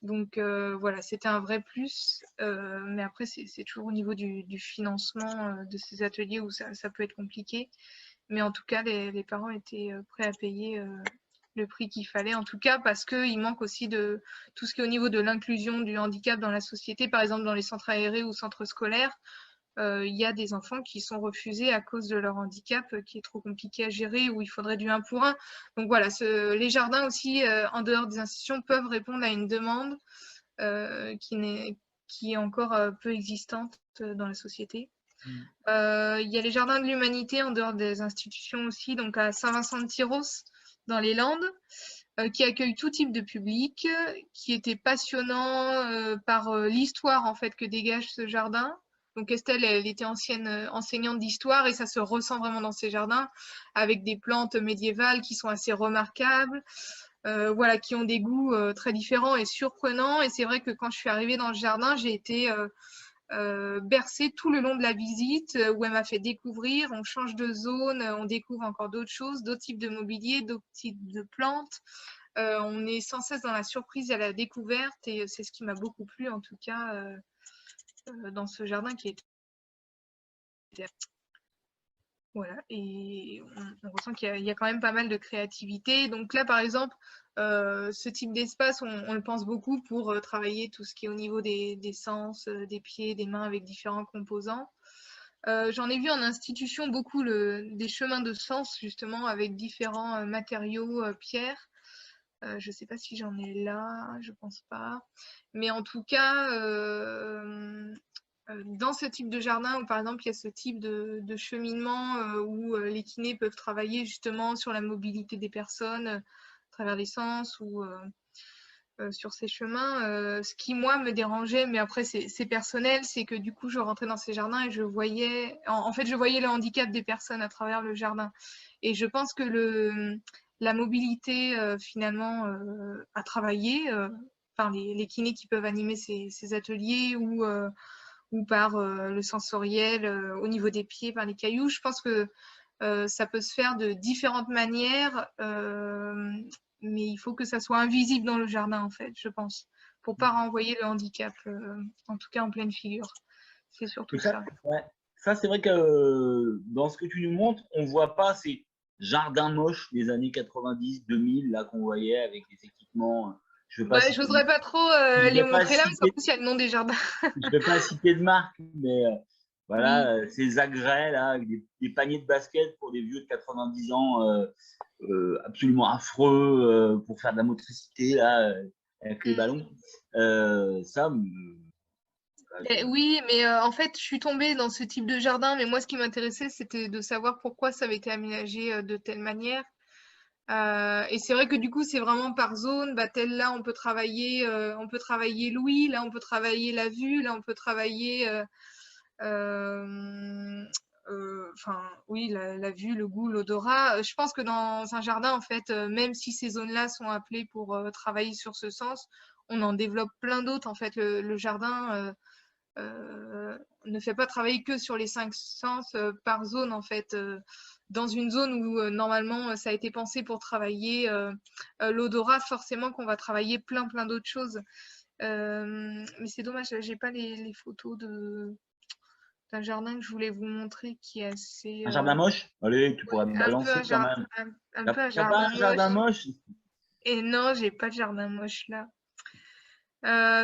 Donc voilà, c'était un vrai plus, mais après c'est toujours au niveau du financement de ces ateliers où ça peut être compliqué. Mais en tout cas, les parents étaient prêts à payer le prix qu'il fallait, en tout cas parce qu'il manque aussi de tout ce qui est au niveau de l'inclusion du handicap dans la société, par exemple dans les centres aérés ou centres scolaires. il y a des enfants qui sont refusés à cause de leur handicap qui est trop compliqué à gérer, où il faudrait du 1 pour 1. Donc voilà, les jardins aussi, en dehors des institutions, peuvent répondre à une demande qui est encore peu existante dans la société. Il y a les jardins de l'humanité en dehors des institutions aussi, donc à Saint-Vincent-de-Tyrosse, dans les Landes, qui accueille tout type de public, qui était passionnant par l'histoire en fait que dégage ce jardin. Donc Estelle, elle était ancienne enseignante d'histoire et ça se ressent vraiment dans ces jardins, avec des plantes médiévales qui sont assez remarquables, voilà, qui ont des goûts très différents et surprenants. Et c'est vrai que quand je suis arrivée dans le jardin, j'ai été bercée tout le long de la visite, où elle m'a fait découvrir. On change de zone, on découvre encore d'autres choses, d'autres types de mobilier, d'autres types de plantes. On est sans cesse dans la surprise et à la découverte, et c'est ce qui m'a beaucoup plu en tout cas dans ce jardin qui était. Voilà, et on ressent qu'il y a quand même pas mal de créativité. Donc là, par exemple, ce type d'espace, on le pense beaucoup pour travailler tout ce qui est au niveau des sens, des pieds, des mains avec différents composants. J'en ai vu en institution beaucoup des chemins de sens, justement, avec différents matériaux, pierres. Je ne sais pas si j'en ai là, je pense pas. Mais en tout cas, dans ce type de jardin où par exemple il y a ce type de cheminement où les kinés peuvent travailler justement sur la mobilité des personnes à travers les sens ou sur ces chemins, ce qui moi me dérangeait, mais après c'est personnel, c'est que du coup je rentrais dans ces jardins et je voyais, en fait je voyais le handicap des personnes à travers le jardin. Et je pense que la mobilité finalement à travailler, enfin les kinés qui peuvent animer ces ateliers ou par le sensoriel au niveau des pieds, par les cailloux. Je pense que ça peut se faire de différentes manières, mais il faut que ça soit invisible dans le jardin, en fait, je pense, pour pas renvoyer le handicap, en tout cas en pleine figure. C'est surtout ça. Ouais. Ça, c'est vrai que dans ce que tu nous montres, on voit pas ces jardins moches des années 90, 2000, là qu'on voyait avec des équipements. Je ne vais pas Bah, citer, j'oserais pas trop je les vais pas montrer là, parce qu'en citer, plus, il y a le nom des jardins. je vais pas citer de marque, mais Oui. voilà, ces agrès là, avec des paniers de basket pour des vieux de 90 ans, absolument affreux pour faire de la motricité là, avec les ballons. Ça, Oui, mais en fait, je suis tombée dans ce type de jardin, mais moi, ce qui m'intéressait, c'était de savoir pourquoi ça avait été aménagé de telle manière. Et c'est vrai que du coup, c'est vraiment par zone. Bah, tel là, on peut travailler l'ouïe, là, on peut travailler la vue, là, on peut travailler, enfin, oui, la vue, le goût, l'odorat. Je pense que dans un jardin, en fait, même si ces zones-là sont appelées pour travailler sur ce sens, on en développe plein d'autres. En fait, le jardin ne fait pas travailler que sur les 5 sens par zone, en fait. Dans une zone où normalement ça a été pensé pour travailler l'odorat, forcément qu'on va travailler plein d'autres choses. Mais c'est dommage, j'ai pas les photos d'un jardin que je voulais vous montrer qui est assez un jardin moche? Allez, tu pourrais me un peu balancer quand même. un Il peu un n'y a pas jardin un jardin moche. moche? Et non, j'ai pas de jardin moche là.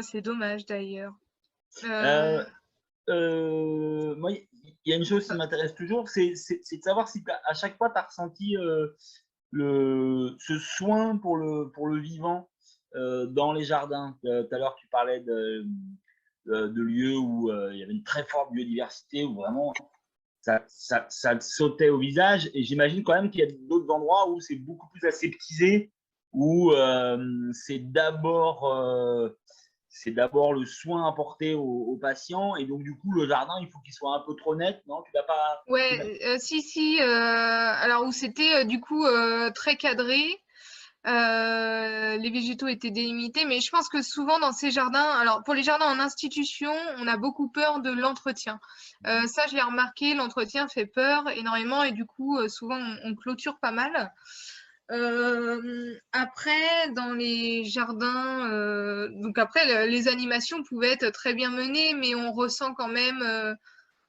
C'est dommage d'ailleurs. Euh, Moi, il y a une chose qui m'intéresse toujours, c'est de savoir si à chaque fois tu as ressenti ce soin pour le vivant dans les jardins. Tout à l'heure, tu parlais de lieux où il y avait une très forte biodiversité, où vraiment ça te sautait au visage. Et j'imagine quand même qu'il y a d'autres endroits où c'est beaucoup plus aseptisé, où c'est d'abord le soin apporté aux patients, et donc du coup le jardin il faut qu'il soit un peu trop net, non? Tu l'as pas? Ouais, si, alors où c'était du coup très cadré, les végétaux étaient délimités, mais je pense que souvent dans ces jardins, alors pour les jardins en institution, on a beaucoup peur de l'entretien. Ça, je l'ai remarqué, l'entretien fait peur énormément et du coup, souvent on clôture pas mal. Après, dans les jardins, donc après, les animations pouvaient être très bien menées, mais on ressent quand même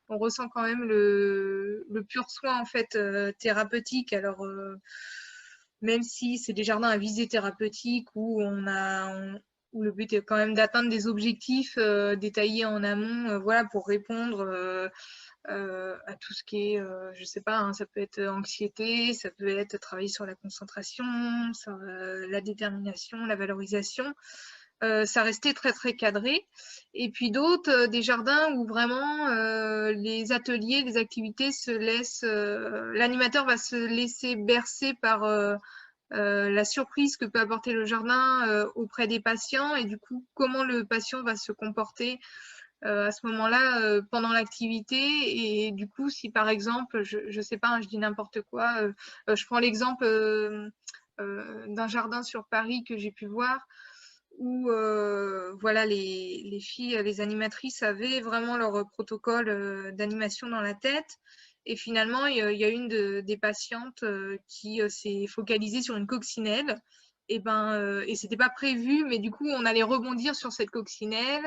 le pur soin en fait thérapeutique. Alors même si c'est des jardins à visée thérapeutique où où le but est quand même d'atteindre des objectifs détaillés en amont, voilà, pour répondre à tout ce qui est, je sais pas, hein, ça peut être anxiété, ça peut être travailler sur la concentration, sur la détermination, la valorisation. Ça restait très très cadré. Et puis d'autres, des jardins où vraiment les ateliers, les activités se laissent, l'animateur va se laisser bercer par la surprise que peut apporter le jardin auprès des patients et du coup comment le patient va se comporter à ce moment-là pendant l'activité. Et du coup, si par exemple, je sais pas, hein, je dis n'importe quoi, je prends l'exemple d'un jardin sur Paris que j'ai pu voir où voilà, les filles, les animatrices avaient vraiment leur protocole d'animation dans la tête. Et finalement, il y a une des patientes qui s'est focalisée sur une coccinelle. Et c'était pas prévu, mais du coup, on allait rebondir sur cette coccinelle.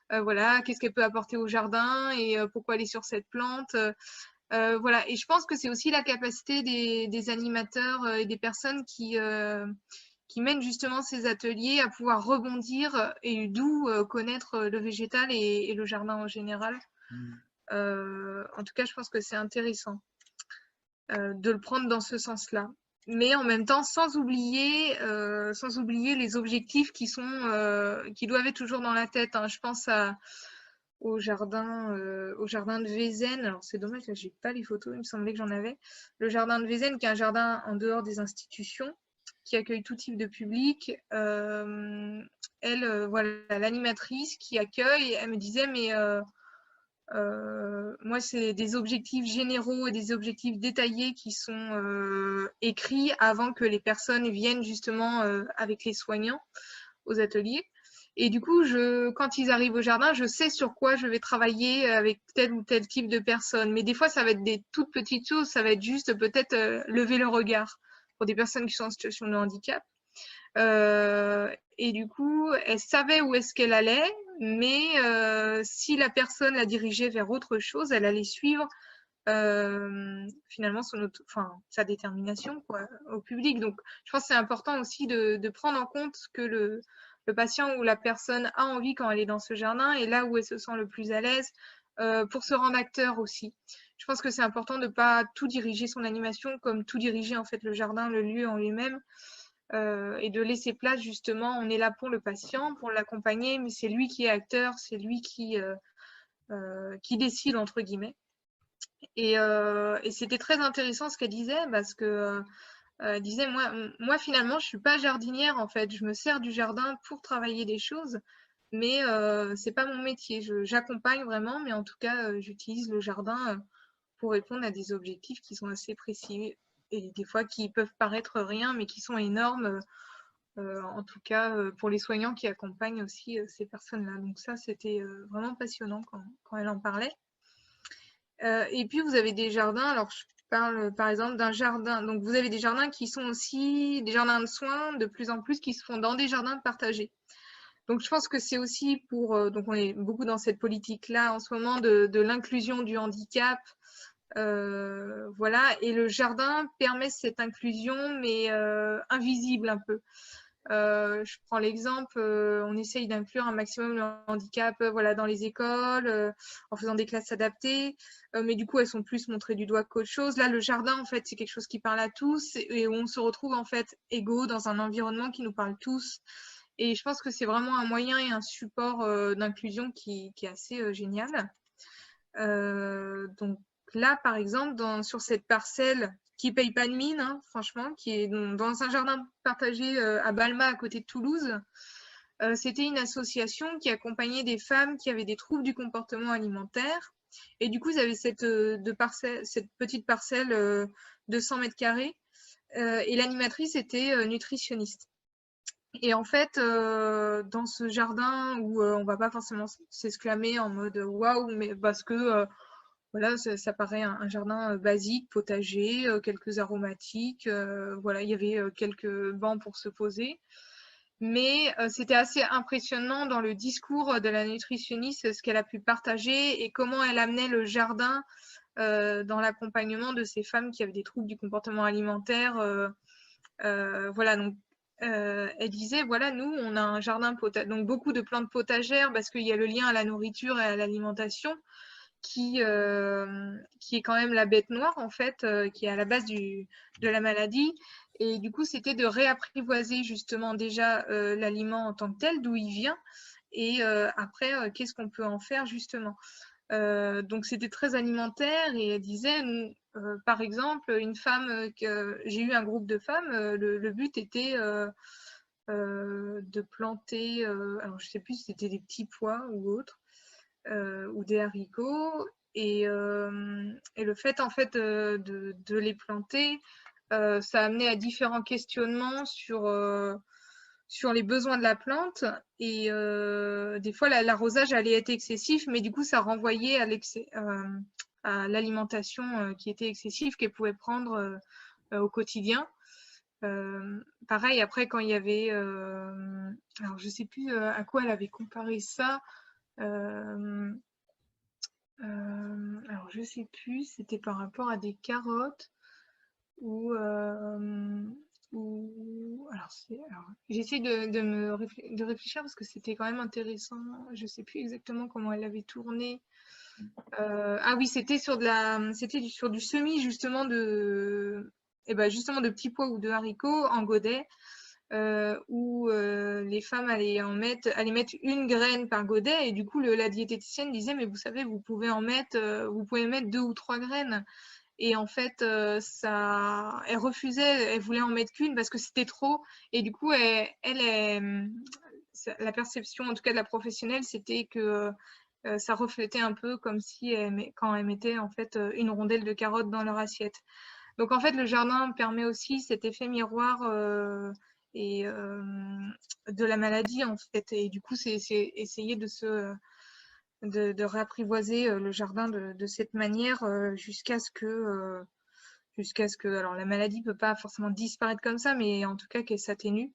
Voilà, qu'est-ce qu'elle peut apporter au jardin et pourquoi elle est sur cette plante. Voilà, et je pense que c'est aussi la capacité des animateurs et des personnes qui mènent justement ces ateliers à pouvoir rebondir et d'où connaître le végétal et le jardin en général. En tout cas, je pense que c'est intéressant de le prendre dans ce sens-là. Mais en même temps, sans oublier les objectifs qui doivent être toujours dans la tête, hein. Je pense au jardin de Vézène. Alors c'est dommage, là j'ai pas les photos, il me semblait que j'en avais. Le jardin de Vézène, qui est un jardin en dehors des institutions, qui accueille tout type de public. Elle, voilà, l'animatrice qui accueille, elle me disait, mais moi, c'est des objectifs généraux et des objectifs détaillés qui sont écrits avant que les personnes viennent justement avec les soignants aux ateliers. Et du coup, quand ils arrivent au jardin, je sais sur quoi je vais travailler avec tel ou tel type de personnes. Mais des fois, ça va être des toutes petites choses. Ça va être juste peut-être lever le regard pour des personnes qui sont en situation de handicap. Et du coup, elle savait où est-ce qu'elle allait, mais si la personne la dirigeait vers autre chose, elle allait suivre finalement sa détermination quoi, au public. Donc, je pense que c'est important aussi de prendre en compte ce que le patient ou la personne a envie quand elle est dans ce jardin et là où elle se sent le plus à l'aise pour se rendre acteur aussi. Je pense que c'est important de ne pas tout diriger son animation comme tout diriger en fait le jardin, le lieu en lui-même. Et de laisser place justement, on est là pour le patient, pour l'accompagner, mais c'est lui qui est acteur, c'est lui qui décide entre guillemets. Et c'était très intéressant ce qu'elle disait parce que elle disait moi finalement je suis pas jardinière en fait, je me sers du jardin pour travailler des choses, mais c'est pas mon métier. J'accompagne vraiment, mais en tout cas j'utilise le jardin pour répondre à des objectifs qui sont assez précis et des fois qui peuvent paraître rien, mais qui sont énormes. En tout cas, pour les soignants qui accompagnent aussi ces personnes-là. Donc ça, c'était vraiment passionnant quand elle en parlait. Et puis, vous avez des jardins. Alors, je parle par exemple d'un jardin. Donc, vous avez des jardins qui sont aussi des jardins de soins de plus en plus qui se font dans des jardins partagés. Donc, je pense que c'est aussi pour... donc, on est beaucoup dans cette politique-là en ce moment de l'inclusion du handicap. Voilà. Et le jardin permet cette inclusion, mais invisible un peu. Je prends l'exemple, on essaye d'inclure un maximum le handicap voilà, dans les écoles, en faisant des classes adaptées, mais du coup, elles sont plus montrées du doigt qu'autre chose. Là, le jardin, en fait, c'est quelque chose qui parle à tous et où on se retrouve en fait égaux dans un environnement qui nous parle tous. Et je pense que c'est vraiment un moyen et un support d'inclusion qui est assez génial. Donc là, par exemple, sur cette parcelle qui paye pas de mine, hein, franchement, qui est dans un jardin partagé à Balma, à côté de Toulouse. C'était une association qui accompagnait des femmes qui avaient des troubles du comportement alimentaire. Et du coup, ils avaient cette petite parcelle de 100 mètres carrés. Et l'animatrice était nutritionniste. Et en fait, dans ce jardin où on va pas forcément s'exclamer en mode waouh, mais parce que voilà, ça paraît un jardin basique, potager, quelques aromatiques. Voilà, il y avait quelques bancs pour se poser. Mais c'était assez impressionnant dans le discours de la nutritionniste, ce qu'elle a pu partager et comment elle amenait le jardin dans l'accompagnement de ces femmes qui avaient des troubles du comportement alimentaire. Voilà, donc elle disait, voilà, nous, on a un jardin potager, donc beaucoup de plantes potagères parce qu'il y a le lien à la nourriture et à l'alimentation qui est quand même la bête noire, en fait, qui est à la base de la maladie. Et du coup, c'était de réapprivoiser justement déjà l'aliment en tant que tel, d'où il vient, et après, qu'est-ce qu'on peut en faire justement. Donc, c'était très alimentaire et elle disait, par exemple, une femme, j'ai eu un groupe de femmes, le but était de planter, alors je sais plus si c'était des petits pois ou autre, ou des haricots. Et le fait en fait de les planter, ça a amené à différents questionnements sur les besoins de la plante. Et des fois, l'arrosage allait être excessif, mais du coup, ça renvoyait à l'alimentation qui était excessive, qu'elle pouvait prendre au quotidien. Pareil, après, quand il y avait... alors, je sais plus à quoi elle avait comparé ça. Alors, je sais plus, c'était par rapport à des carottes ou... alors, j'essaie de réfléchir parce que c'était quand même intéressant. Je sais plus exactement comment elle avait tourné. Ah oui, c'était sur sur du semis justement justement de petits pois ou de haricots en godet, où les femmes allaient mettre une graine par godet, et du coup la diététicienne disait, mais vous savez, vous pouvez mettre 2 ou 3 graines. Et en fait, elle refusait, elle voulait en mettre qu'une parce que c'était trop. Et du coup, la perception, en tout cas de la professionnelle, c'était que ça reflétait un peu comme si quand elle mettait en fait une rondelle de carotte dans leur assiette. Donc en fait, le jardin permet aussi cet effet miroir et de la maladie en fait. Et du coup, c'est essayer de réapprivoiser le jardin de cette manière jusqu'à ce que alors la maladie peut pas forcément disparaître comme ça, mais en tout cas qu'elle s'atténue.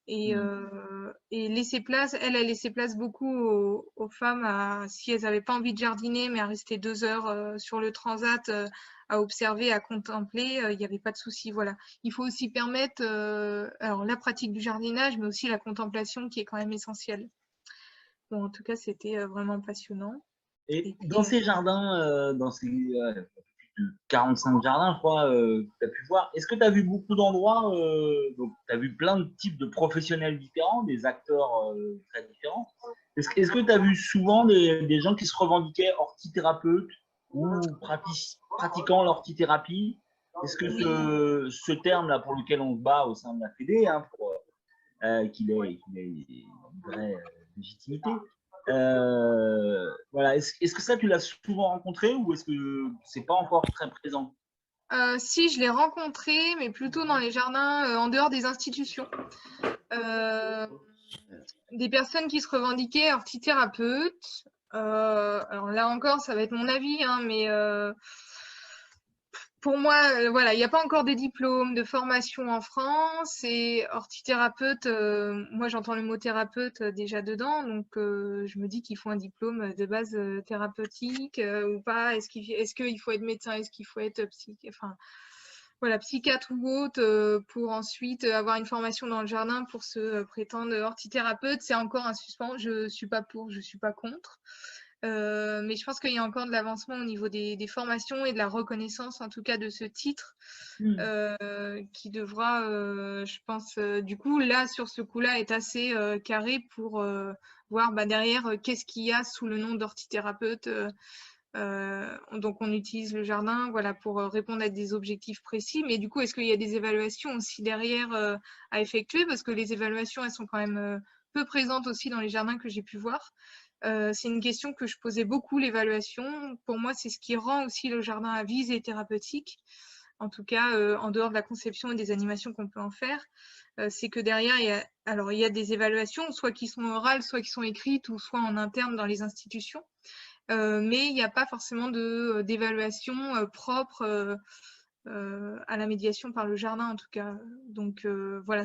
Et laisser place, elle laissait place beaucoup aux femmes si elles n'avaient pas envie de jardiner, mais à rester 2 heures sur le transat à observer, à contempler, il n'y avait pas de souci. Voilà. Il faut aussi permettre alors la pratique du jardinage, mais aussi la contemplation qui est quand même essentielle. Bon, en tout cas, c'était vraiment passionnant. Et dans ces jardins, dans ces 45 jardins, je crois, que tu as pu voir, est-ce que tu as vu beaucoup d'endroits, donc tu as vu plein de types de professionnels différents, des acteurs très différents. Est-ce que tu as vu souvent des gens qui se revendiquaient orthithérapeutes ou pratiquant l'orthithérapie? Est-ce que ce terme-là pour lequel on se bat au sein de la Fédé, hein, pour qu'il ait une vraie légitimité, voilà. Est-ce que ça, tu l'as souvent rencontré ou est-ce que c'est pas encore très présent? Si, je l'ai rencontré, mais plutôt dans les jardins en dehors des institutions. Des personnes qui se revendiquaient orthithérapeutes. Alors là encore, ça va être mon avis, hein, mais pour moi, voilà, il n'y a pas encore de diplôme de formation en France, et orthithérapeute, moi j'entends le mot thérapeute déjà dedans, donc je me dis qu'il faut un diplôme de base thérapeutique ou pas. Est-ce qu'il faut être médecin, est-ce qu'il faut être psychiatre ou autre pour ensuite avoir une formation dans le jardin pour se prétendre orthithérapeute? C'est encore un suspens. Je suis pas pour, je suis pas contre. Mais je pense qu'il y a encore de l'avancement au niveau des formations et de la reconnaissance, en tout cas de ce titre, qui devra, je pense, du coup, là, sur ce coup-là, être assez carré pour voir derrière qu'est-ce qu'il y a sous le nom d'orthithérapeute. Donc, on utilise le jardin, voilà, pour répondre à des objectifs précis. Mais du coup, est-ce qu'il y a des évaluations aussi derrière à effectuer? Parce que les évaluations, elles sont quand même peu présentes aussi dans les jardins que j'ai pu voir. C'est une question que je posais beaucoup, l'évaluation. Pour moi, c'est ce qui rend aussi le jardin à visée thérapeutique. En tout cas, en dehors de la conception et des animations qu'on peut en faire, c'est que derrière, il y a des évaluations, soit qui sont orales, soit qui sont écrites, ou soit en interne dans les institutions. Mais il n'y a pas forcément d'évaluation propre à la médiation par le jardin, en tout cas. Donc voilà,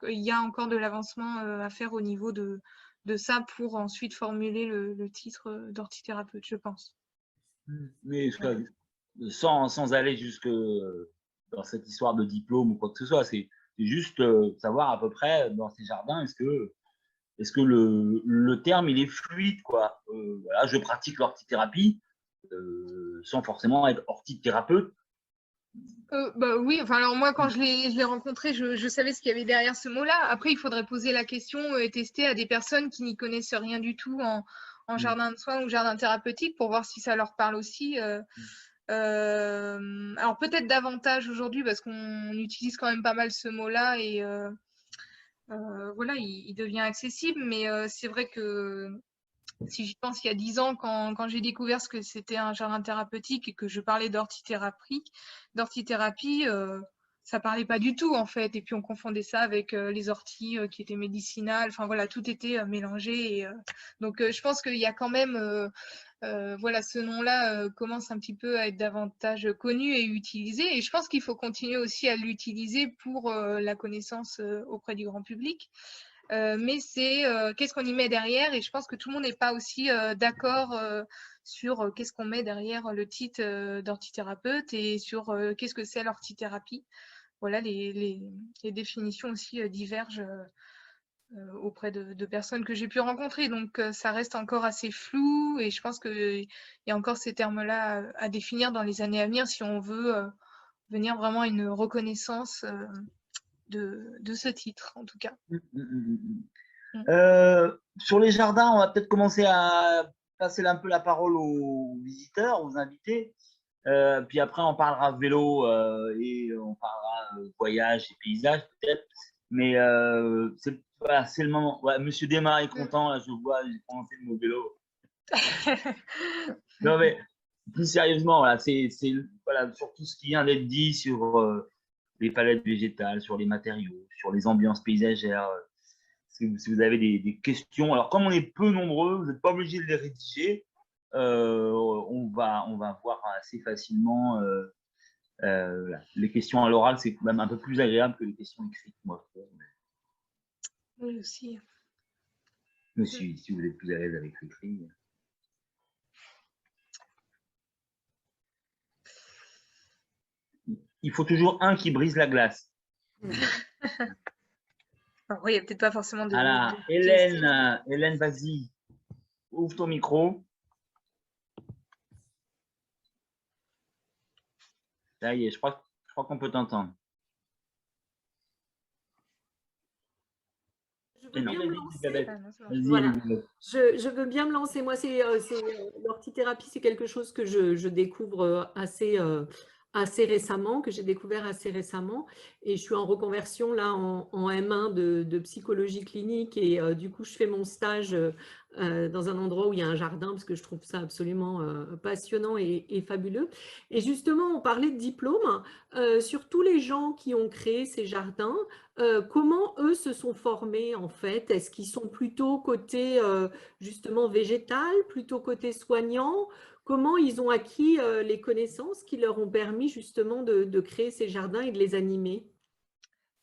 il y a encore de l'avancement à faire au niveau de ça pour ensuite formuler le titre d'orthithérapeute, je pense. Mais sans aller jusque dans cette histoire de diplôme ou quoi que ce soit, C'est juste savoir à peu près dans ces jardins, est-ce que le terme il est fluide, quoi. Voilà, je pratique l'ortithérapie sans forcément être orthithérapeute. Bah oui, enfin alors moi quand je l'ai rencontré, je savais ce qu'il y avait derrière ce mot-là. Après, il faudrait poser la question et tester à des personnes qui n'y connaissent rien du tout en jardin de soins ou jardin thérapeutique pour voir si ça leur parle aussi. Alors peut-être davantage aujourd'hui parce qu'on utilise quand même pas mal ce mot-là et voilà, il devient accessible. Mais c'est vrai que si j'y pense, il y a 10 ans, quand j'ai découvert ce que c'était un jardin thérapeutique et que je parlais d'orthithérapie, ça parlait pas du tout en fait. Et puis on confondait ça avec les orties qui étaient médicinales. Enfin voilà, tout était mélangé. Et, donc je pense qu'il y a quand même, voilà, ce nom-là commence un petit peu à être davantage connu et utilisé. Et je pense qu'il faut continuer aussi à l'utiliser pour la connaissance auprès du grand public. Mais c'est qu'est-ce qu'on y met derrière, et je pense que tout le monde n'est pas aussi d'accord sur qu'est-ce qu'on met derrière le titre d'orthithérapeute et sur qu'est-ce que c'est l'orthithérapie. Voilà, les définitions aussi divergent auprès de personnes que j'ai pu rencontrer, donc ça reste encore assez flou et je pense qu'il y a encore ces termes-là à définir dans les années à venir si on veut venir vraiment à une reconnaissance de ce titre en tout cas. Sur les jardins, on va peut-être commencer à passer un peu la parole aux visiteurs, aux invités. Puis après, on parlera vélo et on parlera voyage et paysage peut-être. Mais voilà, c'est le moment. Ouais, Monsieur Desmar est content, là, je vois, j'ai prononcé le mot vélo. Non, mais plus sérieusement, voilà, voilà, sur tout ce qui vient d'être dit sur les palettes végétales, sur les matériaux, sur les ambiances paysagères. Si vous avez des questions, alors comme on est peu nombreux, vous n'êtes pas obligé de les rédiger. On va voir assez facilement les questions à l'oral, c'est quand même un peu plus agréable que les questions écrites, moi. Oui, aussi. Mais si vous êtes plus à l'aise avec l'écrit. Il faut toujours un qui brise la glace. Alors, oui, il n'y a peut-être pas forcément de. Voilà, Hélène, vas-y, ouvre ton micro. Ça y est, je crois qu'on peut t'entendre. Je veux bien me lancer. Moi, l'orthithérapie, c'est quelque chose que je découvre assez récemment, que j'ai découvert assez récemment. Et je suis en reconversion là en M1 de psychologie clinique. Et du coup, je fais mon stage dans un endroit où il y a un jardin parce que je trouve ça absolument passionnant et fabuleux. Et justement, on parlait de diplôme. Sur tous les gens qui ont créé ces jardins, comment eux se sont formés en fait? Est-ce qu'ils sont plutôt côté justement végétal, plutôt côté soignant? Comment ils ont acquis les connaissances qui leur ont permis justement de créer ces jardins et de les animer?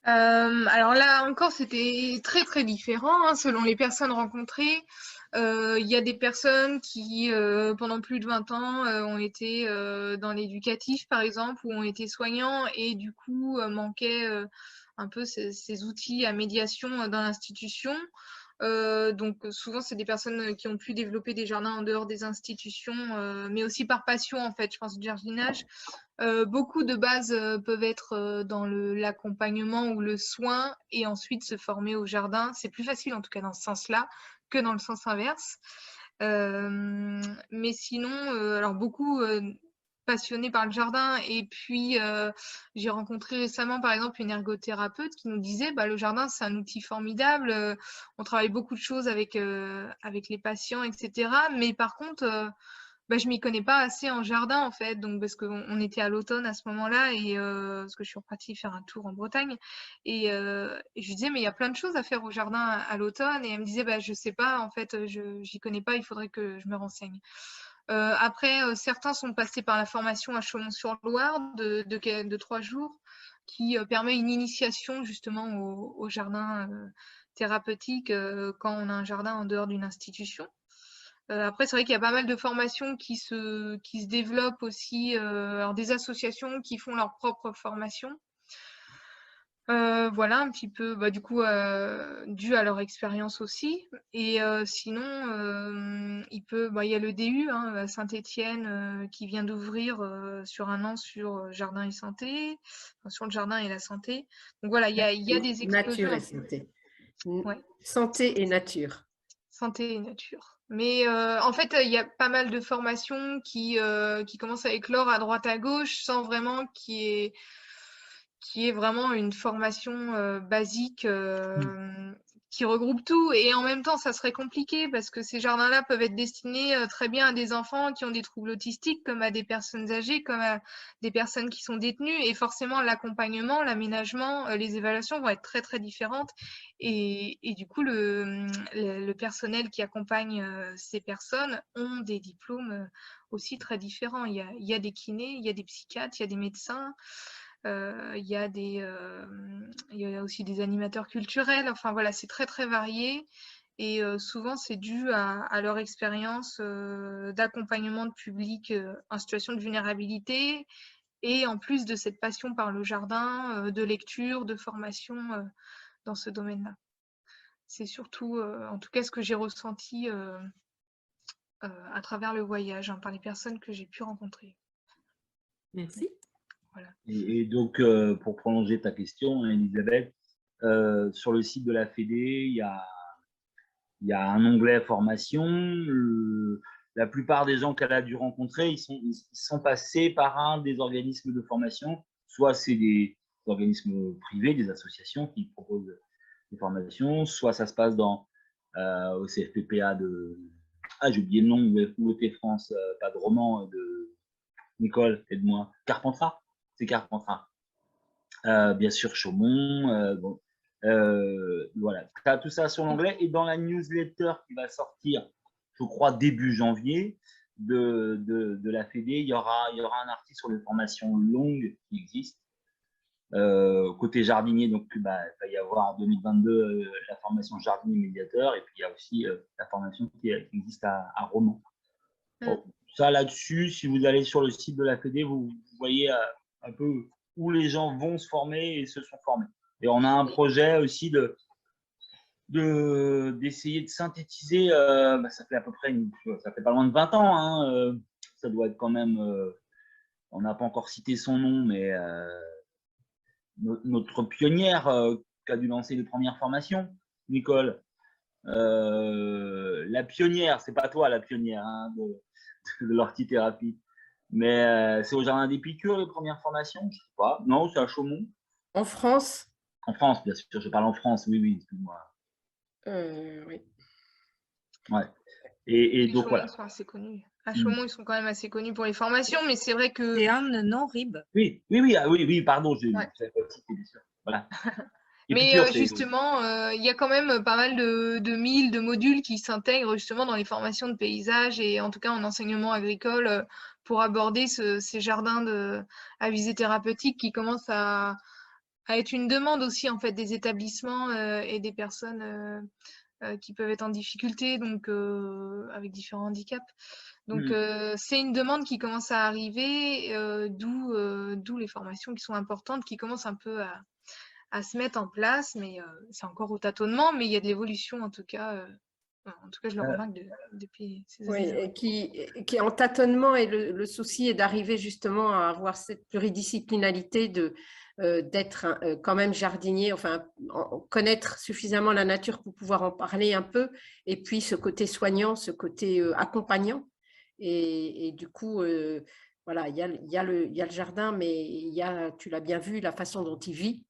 Alors là encore, c'était très très différent hein, selon les personnes rencontrées. Il y a des personnes qui, pendant plus de 20 ans, ont été dans l'éducatif, par exemple, ou ont été soignants et du coup manquaient un peu ces outils à médiation dans l'institution. Donc souvent, c'est des personnes qui ont pu développer des jardins en dehors des institutions, mais aussi par passion, en fait, je pense, du jardinage. Beaucoup de bases peuvent être dans l'accompagnement ou le soin et ensuite se former au jardin. C'est plus facile, en tout cas, dans ce sens-là, que dans le sens inverse. Mais sinon, alors beaucoup passionnés par le jardin. Et puis, j'ai rencontré récemment, par exemple, une ergothérapeute qui nous disait bah, le jardin, c'est un outil formidable. On travaille beaucoup de choses avec les patients, etc. Mais par contre, bah, je m'y connais pas assez en jardin, en fait. Donc, parce qu'on était à l'automne à ce moment-là, et parce que je suis repartie faire un tour en Bretagne. Et je lui disais, mais il y a plein de choses à faire au jardin à l'automne. Et elle me disait, bah, je sais pas, en fait, j'y connais pas, il faudrait que je me renseigne. Après, certains sont passés par la formation à Chaumont-sur-Loire de 3 jours qui permet une initiation justement au jardin thérapeutique quand on a un jardin en dehors d'une institution. Après, c'est vrai qu'il y a pas mal de formations qui se développent aussi, alors des associations qui font leur propre formation. Voilà un petit peu, bah, du coup, dû à leur expérience aussi. Et sinon, il y a le DU, hein, à Saint-Étienne, qui vient d'ouvrir sur 1 an sur jardin et santé, enfin, sur le jardin et la santé. Donc voilà, il y a des explosions Nature et un peu. santé. Ouais, Santé et nature. santé et nature. Mais en fait, il y a pas mal de formations qui commencent à éclore à droite à gauche sans vraiment qui est vraiment une formation basique qui regroupe tout. Et en même temps, ça serait compliqué parce que ces jardins-là peuvent être destinés très bien à des enfants qui ont des troubles autistiques, comme à des personnes âgées, comme à des personnes qui sont détenues. Et forcément, l'accompagnement, l'aménagement, les évaluations vont être très, très différentes. Et du coup, le personnel qui accompagne ces personnes ont des diplômes aussi très différents. Il y a des kinés, il y a des psychiatres, il y a des médecins. Il y a aussi des animateurs culturels. Enfin voilà, c'est très très varié. Et souvent, c'est dû à leur expérience d'accompagnement de public en situation de vulnérabilité. Et en plus de cette passion par le jardin, de lecture, de formation dans ce domaine-là. C'est surtout, en tout cas, ce que j'ai ressenti à travers le voyage, hein, par les personnes que j'ai pu rencontrer. Merci. Voilà. Et donc, pour prolonger ta question, Elisabeth, sur le site de la Fédé, il y a un onglet formation. La plupart des gens qu'elle a dû rencontrer, ils sont passés par un des organismes de formation. Soit c'est des organismes privés, des associations qui proposent des formations, soit ça se passe au CFPPA j'ai oublié le nom, UT France, pas de roman, de Nicole, aide-moi. Carpentras, c'est Carpentras. Bien sûr, Chaumont. Bon. Voilà, tu as tout ça sur l'anglais. Et dans la newsletter qui va sortir, je crois, début janvier de la Fédé, il y aura un article sur les formations longues qui existent. Côté jardinier, donc il va y avoir en 2022 la formation jardinier médiateur, et puis il y a aussi la formation qui existe à Romans. Bon, ça là-dessus, si vous allez sur le site de la Fédé, vous voyez un peu où les gens vont se former et se sont formés. Et on a un projet aussi d'essayer de synthétiser, ça fait à peu près, ça fait pas loin de 20 ans, hein, ça doit être quand même, on n'a pas encore cité son nom, mais notre pionnière qui a dû lancer les premières formations, Nicole. La pionnière, c'est pas toi la pionnière hein, de l'ortithérapie, mais c'est au Jardin des Piqûres les premières formations, je sais pas. Non, c'est à Chaumont. En France? En France, bien sûr, je parle en France, oui, excuse-moi. Oui. Ouais. Et donc Chaumont voilà. sont assez connus. À Chaumont, ils sont quand même assez connus pour les formations, mais c'est vrai que. C'est Anne, non, Rib. Oui, pardon, je savais pas citer, bien sûr. Voilà. Mais justement, il y a quand même pas mal de milles, de modules qui s'intègrent justement dans les formations de paysage et en tout cas en enseignement agricole pour aborder ces jardins à visée thérapeutique qui commencent à être une demande aussi en fait des établissements et des personnes qui peuvent être en difficulté, donc avec différents handicaps. Donc c'est une demande qui commence à arriver, d'où les formations qui sont importantes, qui commencent un peu à se mettre en place, mais c'est encore au tâtonnement, mais il y a de l'évolution en tout cas. En tout cas, je le remarque depuis ces années. Oui, qui est en tâtonnement, et le souci est d'arriver justement à avoir cette pluridisciplinalité d'être quand même jardinier, enfin connaître suffisamment la nature pour pouvoir en parler un peu, et puis ce côté soignant, ce côté accompagnant. Et du coup, voilà, il y a le jardin, mais il y a, tu l'as bien vu, la façon dont il vit.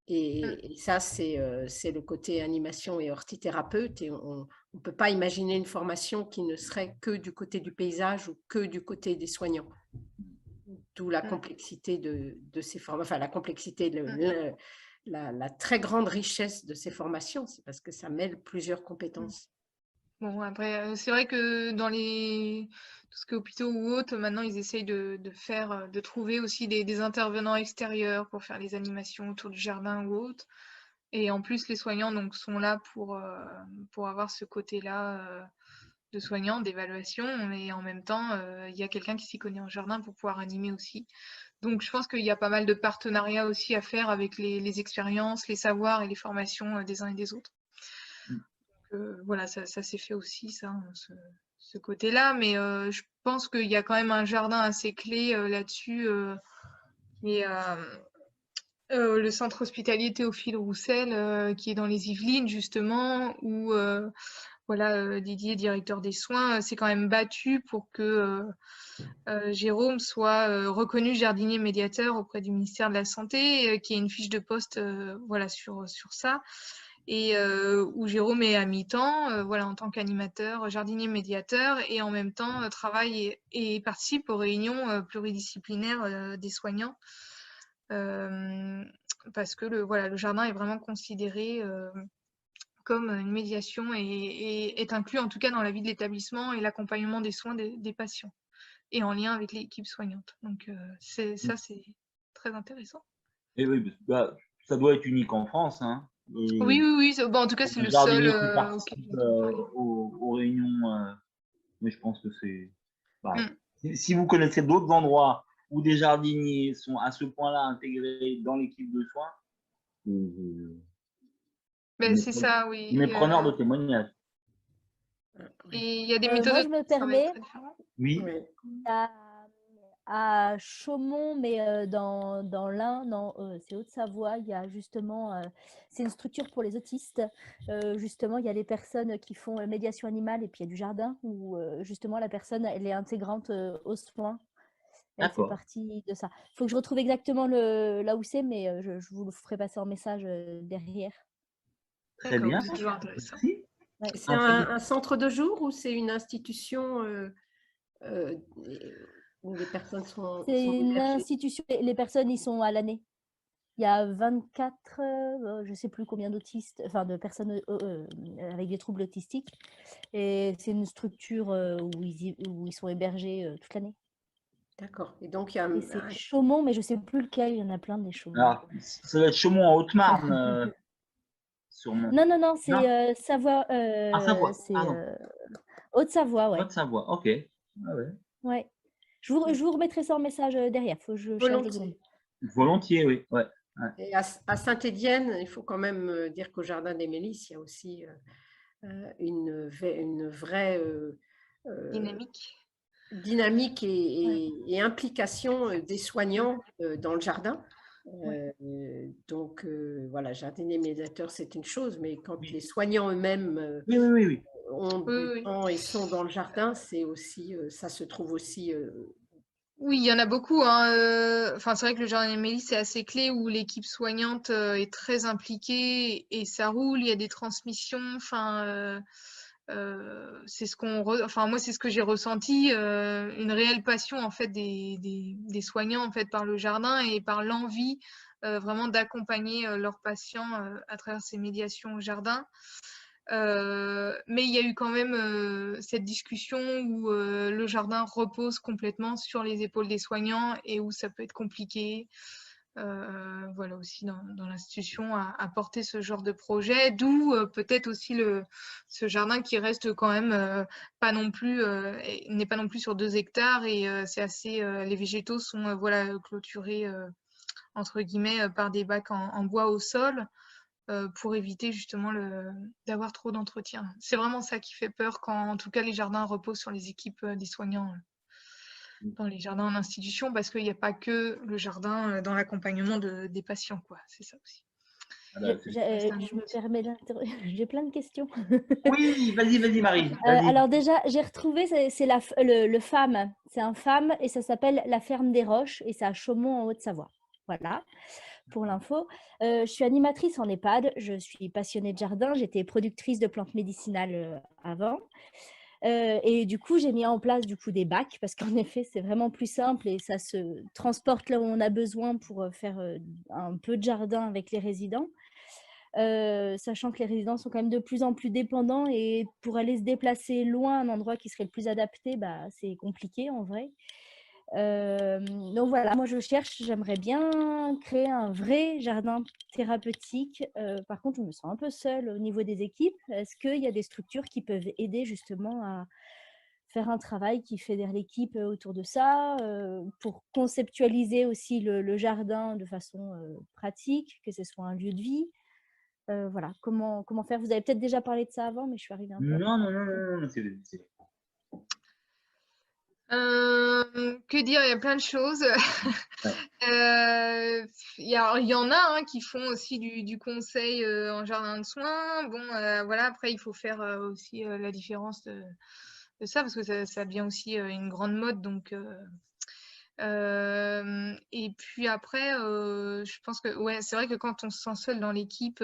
Et ça, c'est le côté animation et orthithérapeute. Et on ne peut pas imaginer une formation qui ne serait que du côté du paysage ou que du côté des soignants. D'où la complexité de ces formations, enfin la complexité, la très grande richesse de ces formations, c'est parce que ça mêle plusieurs compétences. Bon, après, c'est vrai que dans tout ce qui est hôpitaux ou autres, maintenant, ils essayent de trouver aussi des intervenants extérieurs pour faire les animations autour du jardin ou autre. Et en plus, les soignants donc, sont là pour avoir ce côté-là de soignants, d'évaluation, mais en même temps, il y a quelqu'un qui s'y connaît en jardin pour pouvoir animer aussi. Donc, je pense qu'il y a pas mal de partenariats aussi à faire avec les expériences, les savoirs et les formations des uns et des autres. Voilà, ça s'est fait aussi, ça, ce côté-là. Mais je pense qu'il y a quand même un jardin assez clé là-dessus. Et le centre hospitalier Théophile Roussel, qui est dans les Yvelines, justement, où voilà, Didier, directeur des soins, s'est quand même battu pour que Jérôme soit reconnu jardinier médiateur auprès du ministère de la Santé, qui ait une fiche de poste voilà, sur ça. Et où Jérôme est à mi-temps, voilà, en tant qu'animateur, jardinier médiateur, et en même temps travaille et participe aux réunions pluridisciplinaires des soignants. Parce que voilà, le jardin est vraiment considéré comme une médiation et est inclus en tout cas dans la vie de l'établissement et l'accompagnement des soins des patients et en lien avec l'équipe soignante. Donc c'est très intéressant. Et oui, bah, ça doit être unique en France. Hein. Oui, bon, en tout cas, c'est le jardinier seul qui participe aux réunions. Mais je pense que c'est... Bah, si vous connaissez d'autres endroits où des jardiniers sont à ce point-là intégrés dans l'équipe de soins, c'est ça, oui. On est preneur de témoignages. Et il y a des moi, méthodes je me permets, oui. à Chaumont, mais dans l'Ain, c'est Haute-Savoie, il y a justement, c'est une structure pour les autistes. Justement, il y a les personnes qui font médiation animale et puis il y a du jardin où justement la personne, elle est intégrante aux soins. Elle fait partie de ça. Il faut que je retrouve exactement là où c'est, mais je vous le ferai passer en message derrière. Très bien. C'est un centre de jour ou c'est une institution où les personnes sont... C'est une institution, les personnes y sont à l'année. Il y a 24, je ne sais plus combien d'autistes, enfin de personnes avec des troubles autistiques. Et c'est une structure où ils sont hébergés toute l'année. D'accord. Et donc, il y a... c'est Chaumont, mais je ne sais plus lequel, il y en a plein des Chaumont. Alors, ça doit être Chaumont en Haute-Marne, sûrement. Non, c'est Savoie. Savoie. C'est Haute-Savoie, ouais. Haute-Savoie, ok. Ah ouais. Ouais. Je vous remettrai ça en message derrière. Faut que je cherche les noms. Volontiers, oui. Ouais. Et à Saint-Étienne, il faut quand même dire qu'au Jardin des Mélisses, il y a aussi une vraie dynamique et implication des soignants dans le jardin. Donc, voilà, jardinier médiateur, c'est une chose, mais quand les soignants eux-mêmes ont du temps et sont dans le jardin, c'est aussi, ça se trouve aussi... Oui, il y en a beaucoup. Hein. Enfin, c'est vrai que le jardin des Mélisses, c'est assez clé où l'équipe soignante est très impliquée et ça roule. Il y a des transmissions. Enfin, c'est ce enfin, moi, c'est ce que j'ai ressenti, une réelle passion en fait des soignants en fait par le jardin et par l'envie vraiment d'accompagner leurs patients à travers ces médiations au jardin. Mais il y a eu quand même cette discussion où le jardin repose complètement sur les épaules des soignants et où ça peut être compliqué. Voilà aussi dans l'institution à porter ce genre de projet, d'où peut-être aussi ce jardin qui reste quand même pas non plus n'est pas non plus sur 2 hectares et c'est assez les végétaux sont voilà clôturés entre guillemets par des bacs en bois au sol. Pour éviter justement d'avoir trop d'entretien. C'est vraiment ça qui fait peur quand, en tout cas, les jardins reposent sur les équipes des soignants dans les jardins en institution, parce qu'il n'y a pas que le jardin dans l'accompagnement des patients, quoi. C'est ça aussi. Je me permets d'interroger. J'ai plein de questions. Oui, vas-y, Marie. Alors déjà, j'ai retrouvé, c'est le FAM. C'est un FAM et ça s'appelle la Ferme des Roches et c'est à Chaumont en Haute-Savoie. Voilà. Pour l'info, je suis animatrice en EHPAD, je suis passionnée de jardin, j'étais productrice de plantes médicinales avant. Et du coup, j'ai mis en place des bacs parce qu'en effet, c'est vraiment plus simple et ça se transporte là où on a besoin pour faire un peu de jardin avec les résidents. Sachant que les résidents sont quand même de plus en plus dépendants et pour aller se déplacer loin, un endroit qui serait le plus adapté, c'est compliqué en vrai. Donc voilà, moi j'aimerais bien créer un vrai jardin thérapeutique. Par contre, je me sens un peu seule au niveau des équipes. Est-ce qu'il y a des structures qui peuvent aider justement à faire un travail qui fédère l'équipe autour de ça, pour conceptualiser aussi le jardin de façon pratique, que ce soit un lieu de vie. Voilà, comment faire? Vous avez peut-être déjà parlé de ça avant, mais je suis arrivée un peu Non, après. non, Que dire? Il y a plein de choses. Ouais. Il y en a qui font aussi du conseil en jardin de soins. Bon, voilà, après, il faut faire aussi la différence de ça, parce que ça devient aussi une grande mode. Donc, et puis après, je pense que ouais, c'est vrai que quand on se sent seul dans l'équipe,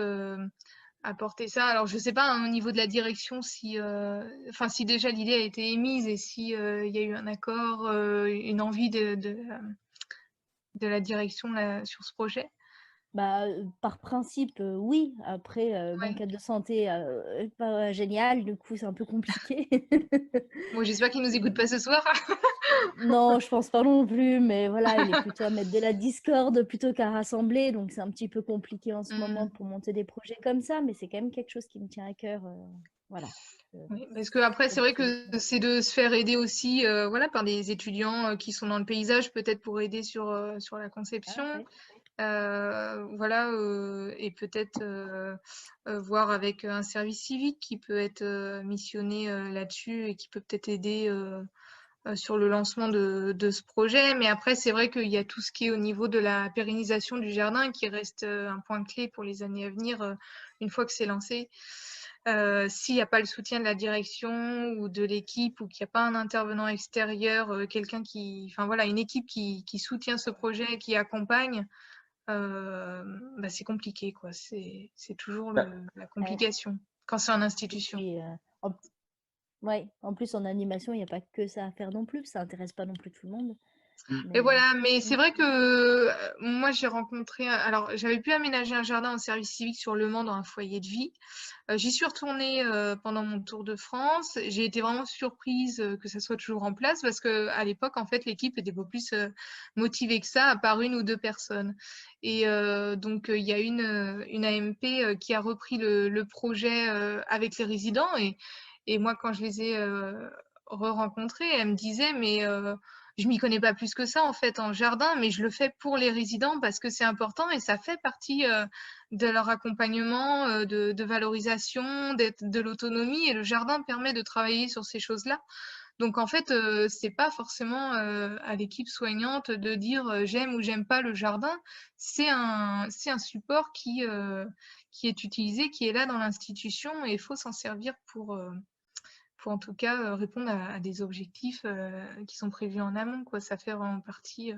apporter ça. Alors, je sais pas au niveau de la direction si, enfin, si déjà l'idée a été émise et si il y a eu un accord, une envie de la direction là, sur ce projet. Bah, par principe, oui. Après, mon Ouais. cadre de santé est pas génial, du coup, c'est un peu compliqué. Bon, j'espère qu'il nous écoute pas ce soir. Non, je pense pas non plus, mais voilà, il est plutôt à mettre de la discorde plutôt qu'à rassembler, donc c'est un petit peu compliqué en ce moment pour monter des projets comme ça, mais c'est quand même quelque chose qui me tient à cœur, voilà. Oui, parce que après, c'est vrai que c'est de se faire aider aussi, voilà, par des étudiants qui sont dans le paysage, peut-être pour aider sur la conception. Ah, ouais. Voilà, et peut-être voir avec un service civique qui peut être missionné là-dessus et qui peut peut-être aider sur le lancement de ce projet. Mais après, c'est vrai qu'il y a tout ce qui est au niveau de la pérennisation du jardin qui reste un point clé pour les années à venir, une fois que c'est lancé. S'il n'y a pas le soutien de la direction ou de l'équipe, ou qu'il n'y a pas un intervenant extérieur, quelqu'un qui, enfin voilà, une équipe qui soutient ce projet, qui accompagne, bah, c'est compliqué, quoi. C'est toujours la Ouais. complication quand c'est en Et institution. puis, ouais, en plus, en animation, il n'y a pas que ça à faire non plus, ça intéresse pas non plus tout le monde. Et Mais, voilà, mais c'est vrai que moi j'ai rencontré, alors j'avais pu aménager un jardin en service civique sur Le Mans dans un foyer de vie. J'y suis retournée pendant mon tour de France. J'ai été vraiment surprise que ça soit toujours en place, parce que à l'époque, en fait, l'équipe était beaucoup plus motivée que ça, à part une ou deux personnes. Et donc il y a une AMP qui a repris le projet avec les résidents, et moi quand je les ai re-rencontrés, elle me disait, mais je m'y connais pas plus que ça en fait en jardin, mais je le fais pour les résidents parce que c'est important et ça fait partie de leur accompagnement, de valorisation, de l'autonomie, et le jardin permet de travailler sur ces choses-là. Donc en fait, c'est pas forcément à l'équipe soignante de dire j'aime ou j'aime pas le jardin. C'est un support qui est utilisé, qui est là dans l'institution, et il faut s'en servir pour en tout cas répondre à des objectifs qui sont prévus en amont, quoi. Ça fait vraiment partie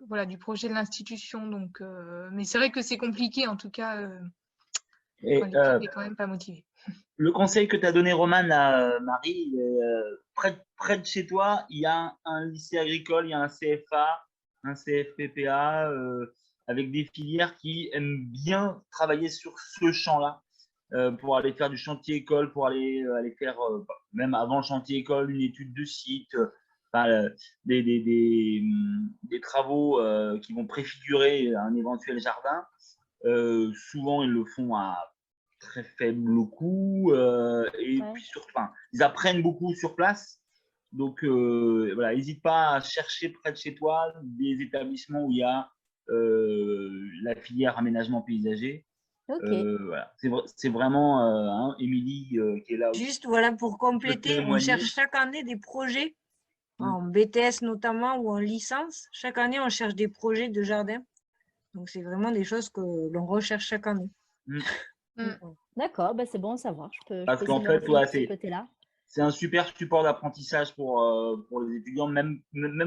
voilà, du projet de l'institution. Donc, mais c'est vrai que c'est compliqué, en tout cas, quand Et l'équipe n'est quand même pas motivée. le conseil que tu as donné, Romane, à Marie, près de chez toi, il y a un lycée agricole, il y a un CFA, un CFPPA, avec des filières qui aiment bien travailler sur ce champ-là, pour aller faire du chantier école, pour aller faire, même avant le chantier école, une étude de site, des travaux qui vont préfigurer un éventuel jardin. Souvent, ils le font à très faible coût, et Ouais. puis surtout, ils apprennent beaucoup sur place. Donc voilà, n'hésite pas à chercher près de chez toi des établissements où il y a la filière aménagement paysager. Ok. Voilà. C'est vraiment Émilie qui est là aussi. Juste voilà, pour compléter, on témoigner. cherche chaque année des projets, en BTS notamment ou en licence. Chaque année, on cherche des projets de jardin. Donc, c'est vraiment des choses que l'on recherche chaque année. D'accord, bah c'est bon à savoir. Je Parce peux qu'en essayer de me fait, renseigner ouais, de ce côté-là. c'est un super support d'apprentissage pour les étudiants, même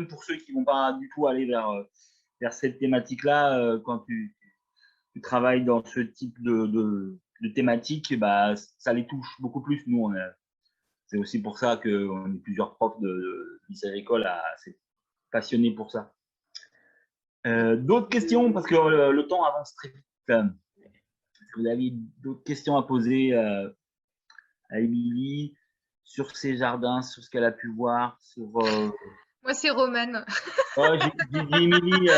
pour ceux qui ne vont pas du tout aller vers cette thématique-là. Quand tu travailles dans ce type de thématique, bah, ça les touche beaucoup plus. Nous, c'est aussi pour ça qu'on est plusieurs profs de lycée agricole assez passionnés pour ça. D'autres questions, parce que le temps avance très vite. Est-ce que vous avez d'autres questions à poser à Émilie sur ses jardins, sur ce qu'elle a pu voir, sur… Moi, c'est Romane. Ouais, j'ai dit Émilie.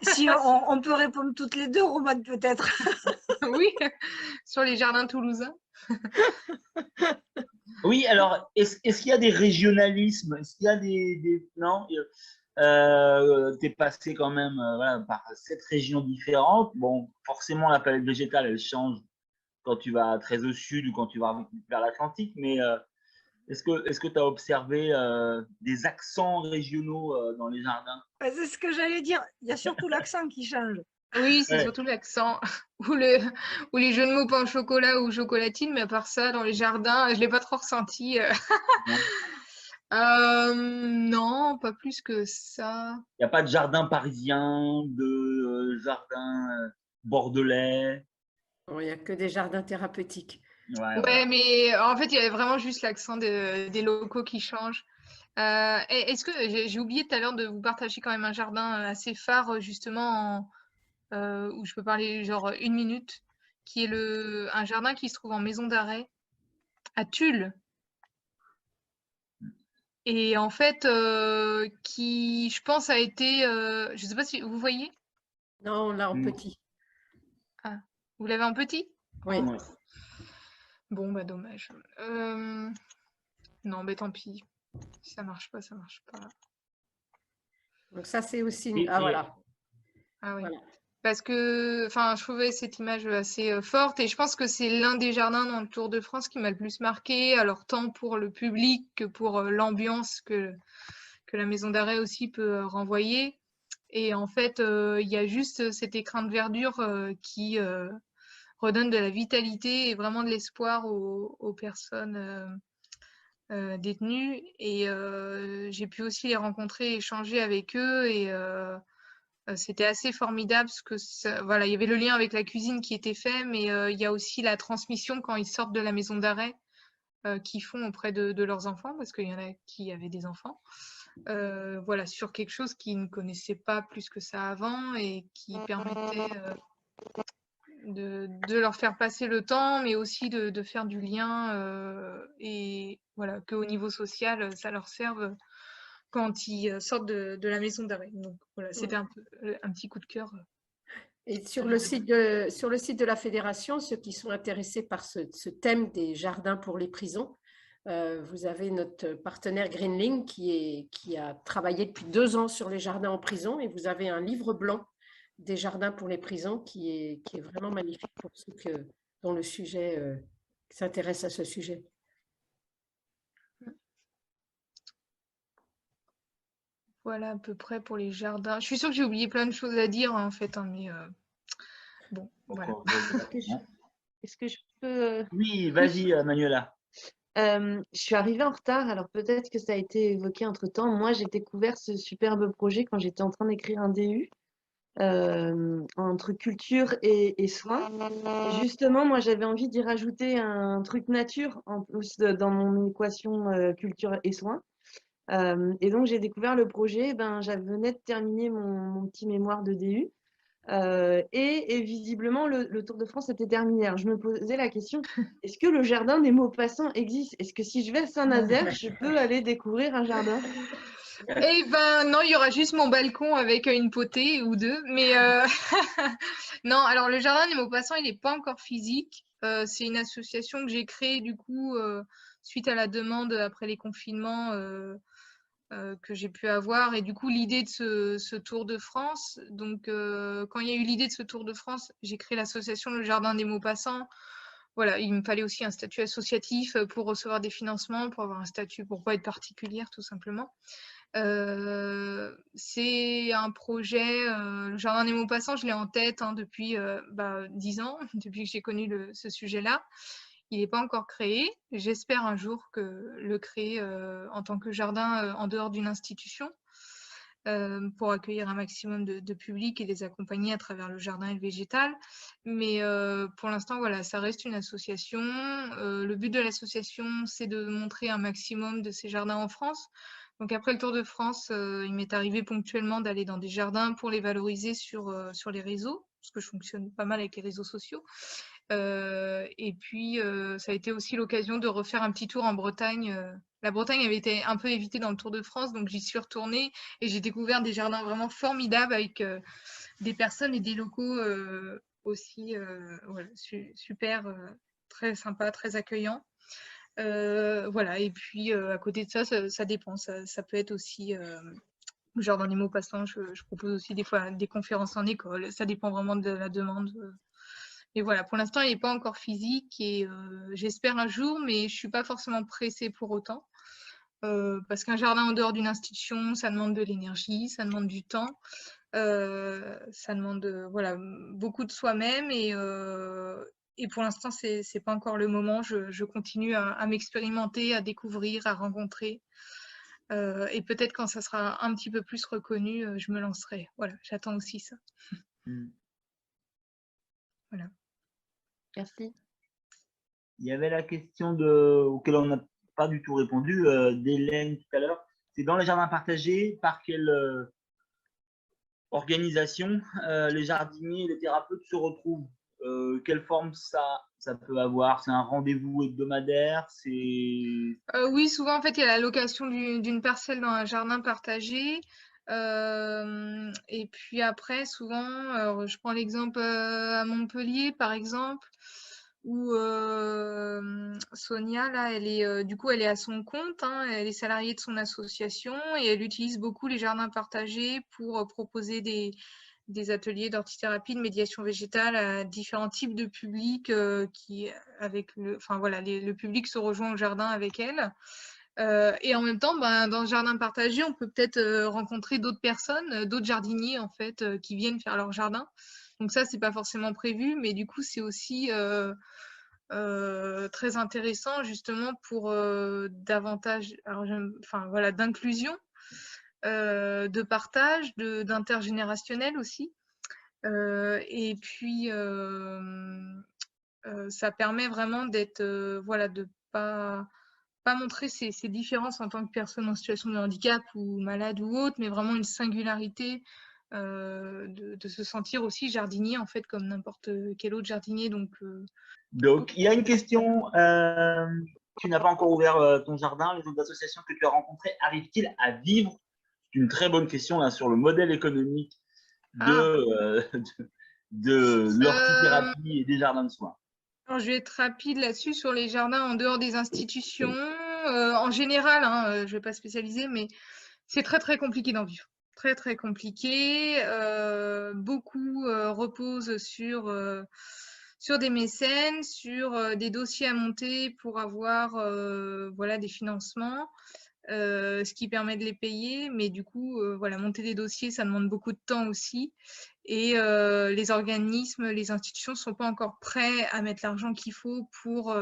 Si on peut répondre toutes les deux, Romane, peut-être. Oui, sur les jardins toulousains. Oui, alors, est-ce qu'il y a des régionalismes? Est-ce qu'il y a non, tu es passé quand même voilà, par 7 régions différentes. Bon, forcément, la palette végétale, elle change quand tu vas très au sud ou quand tu vas vers l'Atlantique, mais est-ce que tu as observé des accents régionaux dans les jardins? C'est ce que j'allais dire. Il y a surtout l'accent qui change. Oui, c'est Ouais. surtout l'accent ou les jeux de mots pain au chocolat ou chocolatine, mais à part ça, dans les jardins, je l'ai pas trop ressenti. Non. Non, pas plus que ça. Il n'y a pas de jardin parisien, de jardin bordelais. Bon, il n'y a que des jardins thérapeutiques. Ouais, Ouais, voilà. mais en fait, il y avait vraiment juste l'accent des locaux qui change. Est-ce que j'ai oublié tout à l'heure de vous partager quand même un jardin assez phare, justement, où je peux parler genre 1 minute, qui est un jardin qui se trouve en maison d'arrêt à Tulle. Et en fait, qui, je pense, a été, je ne sais pas si vous voyez. Non, là, en Mm. petit. Ah, vous l'avez en petit? Oui. Ouais. Bon, bah dommage. Non, mais tant pis. Si ça marche pas, ça marche pas. Donc ça, c'est aussi… Et- Ah, et- voilà. Ah oui. Voilà. Parce que, enfin, je trouvais cette image assez forte et je pense que c'est l'un des jardins dans le Tour de France qui m'a le plus marqué, alors tant pour le public que pour l'ambiance que la maison d'arrêt aussi peut renvoyer. Et en fait, il y a juste cet écrin de verdure qui redonne de la vitalité et vraiment de l'espoir aux personnes détenues. Et j'ai pu aussi les rencontrer, échanger avec eux et c'était assez formidable parce que voilà, il y avait le lien avec la cuisine qui était fait, mais il y a aussi la transmission quand ils sortent de la maison d'arrêt qu'ils font auprès de leurs enfants, parce qu'il y en a qui avaient des enfants. Voilà, sur quelque chose qu'ils ne connaissaient pas plus que ça avant et qui permettait de leur faire passer le temps, mais aussi de faire du lien et voilà, qu'au niveau social, ça leur serve quand ils sortent de la maison d'arrêt. Donc voilà, c'était un petit coup de cœur. Et sur le site de la Fédération, ceux qui sont intéressés par ce thème des jardins pour les prisons, vous avez notre partenaire Greenling qui a travaillé depuis 2 ans sur les jardins en prison et vous avez un livre blanc des jardins pour les prisons qui est vraiment magnifique pour ceux dont le sujet s'intéresse à ce sujet. Voilà à peu près pour les jardins. Je suis sûre que j'ai oublié plein de choses à dire en fait, hein, mais bon, voilà. Encore, vas-y. Est-ce que je peux… Oui, vas-y, Manuela. Je suis arrivée en retard, alors peut-être que ça a été évoqué entre-temps. Moi, j'ai découvert ce superbe projet quand j'étais en train d'écrire un DU entre culture et soins. Et justement, moi, j'avais envie d'y rajouter un truc nature en plus dans mon équation culture et soins. Et donc, j'ai découvert le projet. Ben, j'avais venais de terminer mon petit mémoire de DU. Et visiblement, le Tour de France était terminé. Alors, je me posais la question, est-ce que le jardin des Maupassants existe? Est-ce que si je vais à Saint-Nazaire, je peux aller découvrir un jardin? Eh ben non, il y aura juste mon balcon avec une potée ou 2. Mais non, alors le jardin des Maupassants, il n'est pas encore physique. C'est une association que j'ai créée du coup suite à la demande après les confinements que j'ai pu avoir. Et du coup, l'idée de ce Tour de France, donc quand il y a eu l'idée de ce Tour de France, j'ai créé l'association Le Jardin des Maupassants. Voilà, il me fallait aussi un statut associatif pour recevoir des financements, pour avoir un statut, pour pas être particulière tout simplement. C'est un projet, le Jardin des Maupassants, je l'ai en tête depuis 10 ans, depuis que j'ai connu ce sujet-là. Il n'est pas encore créé. J'espère un jour le créer en tant que jardin en dehors d'une institution pour accueillir un maximum de public et les accompagner à travers le jardin et le végétal. Mais pour l'instant, voilà, ça reste une association. Le but de l'association, c'est de montrer un maximum de ces jardins en France. Donc après le Tour de France, il m'est arrivé ponctuellement d'aller dans des jardins pour les valoriser sur les réseaux, parce que je fonctionne pas mal avec les réseaux sociaux. Et puis, ça a été aussi l'occasion de refaire un petit tour en Bretagne. La Bretagne avait été un peu évitée dans le Tour de France, donc j'y suis retournée et j'ai découvert des jardins vraiment formidables avec des personnes et des locaux aussi voilà, super très sympa, très accueillant. Voilà, et puis à côté de ça, ça dépend. Ça peut être aussi genre dans les mots passants, je propose aussi des fois des conférences en école. Ça dépend vraiment de la demande. Et voilà, pour l'instant, il n'est pas encore physique et j'espère un jour, mais je ne suis pas forcément pressée pour autant. Parce qu'un jardin en dehors d'une institution, ça demande de l'énergie, ça demande du temps, ça demande voilà, beaucoup de soi-même et pour l'instant, c'est pas encore le moment. Je continue à m'expérimenter, à découvrir, à rencontrer. Et peut-être quand ça sera un petit peu plus reconnu, je me lancerai. Voilà, j'attends aussi ça. Voilà. Merci. Il y avait la question auquel on n'a pas du tout répondu d'Hélène tout à l'heure. C'est dans les jardins partagés, par quelle organisation les jardiniers et les thérapeutes se retrouvent? Quelle forme ça peut avoir? C'est un rendez-vous hebdomadaire? Oui, souvent, en fait, il y a la location d'une parcelle dans un jardin partagé. Et puis après, souvent, je prends l'exemple à Montpellier, par exemple, où Sonia, là, du coup, elle est à son compte, hein, elle est salariée de son association et elle utilise beaucoup les jardins partagés pour proposer des ateliers d'ortithérapie, de médiation végétale à différents types de publics le public se rejoint au jardin avec elle. Et en même temps, dans le jardin partagé, on peut peut-être rencontrer d'autres personnes, d'autres jardiniers en fait, qui viennent faire leur jardin. Donc ça, c'est pas forcément prévu, mais du coup, c'est aussi très intéressant justement pour davantage, d'inclusion, de partage, d'intergénérationnel aussi. Et puis, ça permet vraiment d'être, de pas montrer ces différences en tant que personne en situation de handicap ou malade ou autre, mais vraiment une singularité, de se sentir aussi jardinier, en fait, comme n'importe quel autre jardinier. Donc, il y a une question. Tu n'as pas encore ouvert ton jardin. Les autres associations que tu as rencontrées arrivent-ils à vivre? C'est une très bonne question là, sur le modèle économique de l'ortithérapie et des jardins de soins. Alors, je vais être rapide là-dessus sur les jardins en dehors des institutions. En général, hein, je ne vais pas spécialiser, mais c'est très, très compliqué d'en vivre. Très, très compliqué. Beaucoup reposent sur des mécènes, sur des dossiers à monter pour avoir des financements. Ce qui permet de les payer, mais du coup, monter des dossiers, ça demande beaucoup de temps aussi. Et les organismes, les institutions ne sont pas encore prêts à mettre l'argent qu'il faut pour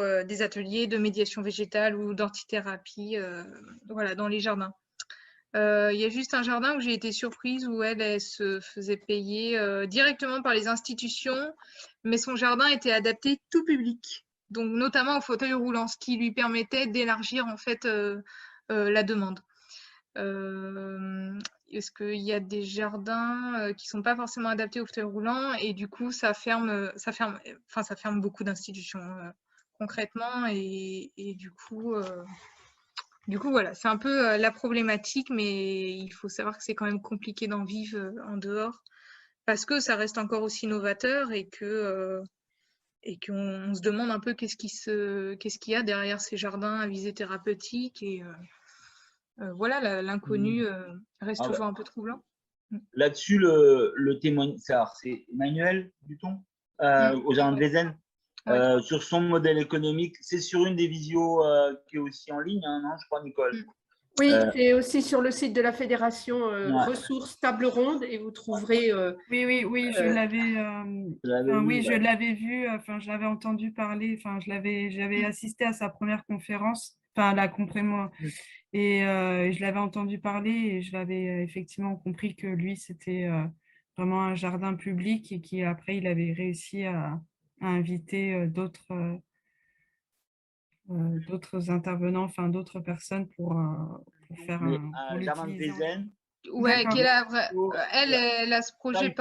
des ateliers de médiation végétale ou d'ortithérapie dans les jardins. Il y a juste un jardin où j'ai été surprise, où elle se faisait payer directement par les institutions, mais son jardin était adapté tout public. Donc notamment au fauteuil roulant, ce qui lui permettait d'élargir en fait la demande. Est-ce qu'il y a des jardins qui sont pas forcément adaptés au fauteuil roulant et du coup ça ferme beaucoup d'institutions concrètement et du coup voilà, c'est un peu la problématique, mais il faut savoir que c'est quand même compliqué d'en vivre en dehors parce que ça reste encore aussi novateur et qu'on se demande un peu qu'est-ce qu'il y a derrière ces jardins à visée thérapeutique et voilà, l'inconnu reste toujours un peu troublant. Là-dessus, le témoignage, c'est Emmanuel Buton au Jardin de Vézène. Sur son modèle économique, c'est sur une des visios qui est aussi en ligne, hein, non, je crois, Nicole. Oui, c'est aussi sur le site de la fédération Ressources Table Ronde et vous trouverez. Oui, je l'avais vu, enfin, je l'avais entendu parler, enfin, j'avais assisté à sa première conférence, enfin, la compris-moi, et je l'avais entendu parler et je l'avais effectivement compris que lui, c'était vraiment un jardin public et qu'après, il avait réussi à inviter d'autres intervenants, enfin d'autres personnes pour faire un jardin de Vézène. Ouais, elle a ce projet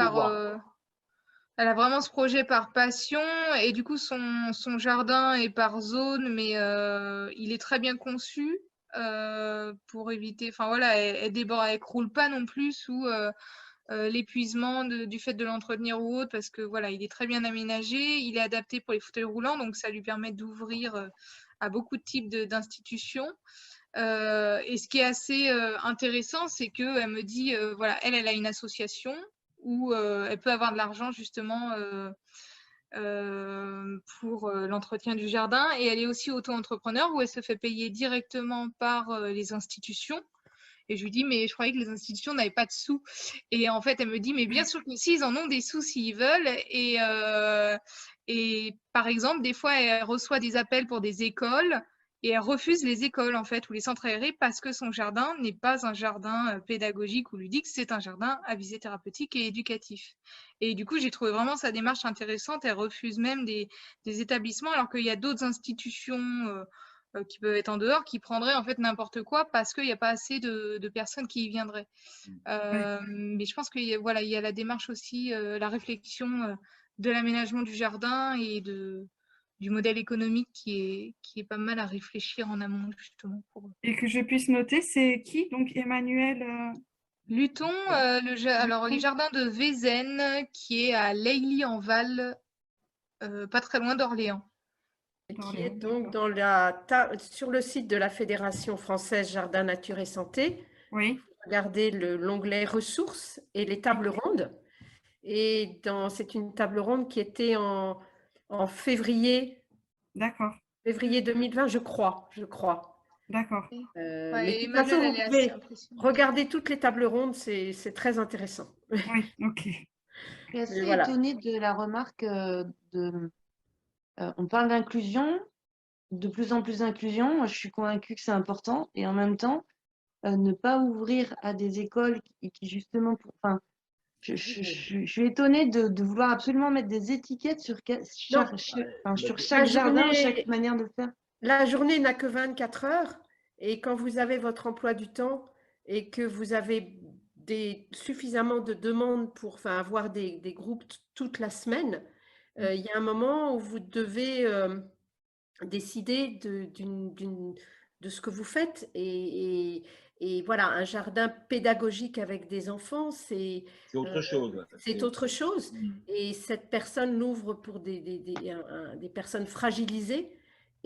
elle a vraiment ce projet par passion et du coup son jardin est par zone, mais il est très bien conçu pour éviter. Enfin voilà, elle croule pas non plus sous l'épuisement du fait de l'entretenir ou autre, parce que voilà, il est très bien aménagé, il est adapté pour les fauteuils roulants, donc ça lui permet d'ouvrir à beaucoup de types d'institutions. Et ce qui est assez intéressant, c'est qu'elle me dit, voilà, elle a une association où elle peut avoir de l'argent justement pour l'entretien du jardin, et elle est aussi auto-entrepreneur où elle se fait payer directement par les institutions. Et je lui dis, mais je croyais que les institutions n'avaient pas de sous. Et en fait, elle me dit, mais bien sûr que si, ils en ont des sous s'ils veulent. Et par exemple, des fois, elle reçoit des appels pour des écoles et elle refuse les écoles, en fait, ou les centres aérés parce que son jardin n'est pas un jardin pédagogique ou ludique, c'est un jardin à visée thérapeutique et éducatif. Et du coup, j'ai trouvé vraiment sa démarche intéressante. Elle refuse même des établissements, alors qu'il y a d'autres institutions qui peuvent être en dehors, qui prendraient en fait n'importe quoi parce qu'il n'y a pas assez de personnes qui y viendraient. Mais je pense qu'il voilà, il y a la démarche aussi, la réflexion de l'aménagement du jardin et du modèle économique qui est pas mal à réfléchir en amont justement. Et que je puisse noter, c'est qui? Donc Emmanuel Luton, alors les jardins de Vézène, qui est à Leilly-en-Val, pas très loin d'Orléans. Qui est donc sur le site de la Fédération française Jardin, Nature et Santé. Oui. Regardez l'onglet ressources et les tables rondes. Et c'est une table ronde qui était en février. D'accord. Février 2020, je crois. D'accord. Mais de toute façon, vous pouvez regarder toutes les tables rondes, c'est très intéressant. Oui, ok. Je suis assez étonnée de la remarque on parle d'inclusion, de plus en plus d'inclusion. Moi, je suis convaincue que c'est important. Et en même temps, ne pas ouvrir à des écoles qui justement... je suis étonnée de vouloir absolument mettre des étiquettes sur chaque jardin, chaque manière de faire. La journée n'a que 24 heures. Et quand vous avez votre emploi du temps et que vous avez suffisamment de demandes pour avoir des groupes toute la semaine, il y a un moment où vous devez décider de ce que vous faites. Et voilà, un jardin pédagogique avec des enfants, c'est autre chose. C'est autre chose. Et cette personne l'ouvre pour des personnes fragilisées.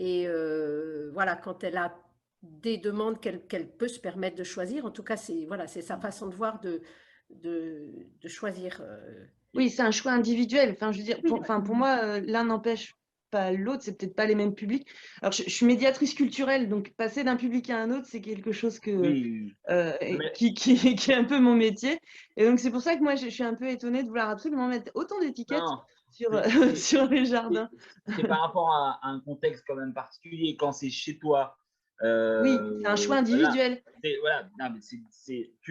Et voilà, quand elle a des demandes qu'elle peut se permettre de choisir, en tout cas, c'est sa façon de voir de choisir. Oui, c'est un choix individuel. Enfin, je veux dire, pour moi, l'un n'empêche pas l'autre, c'est peut-être pas les mêmes publics. Alors, je suis médiatrice culturelle, donc passer d'un public à un autre, c'est quelque chose qui est un peu mon métier. Et donc, c'est pour ça que moi, je suis un peu étonnée de vouloir absolument mettre autant d'étiquettes sur les jardins. C'est par rapport à un contexte quand même particulier. Quand c'est chez toi, oui, c'est un choix individuel. Voilà, tu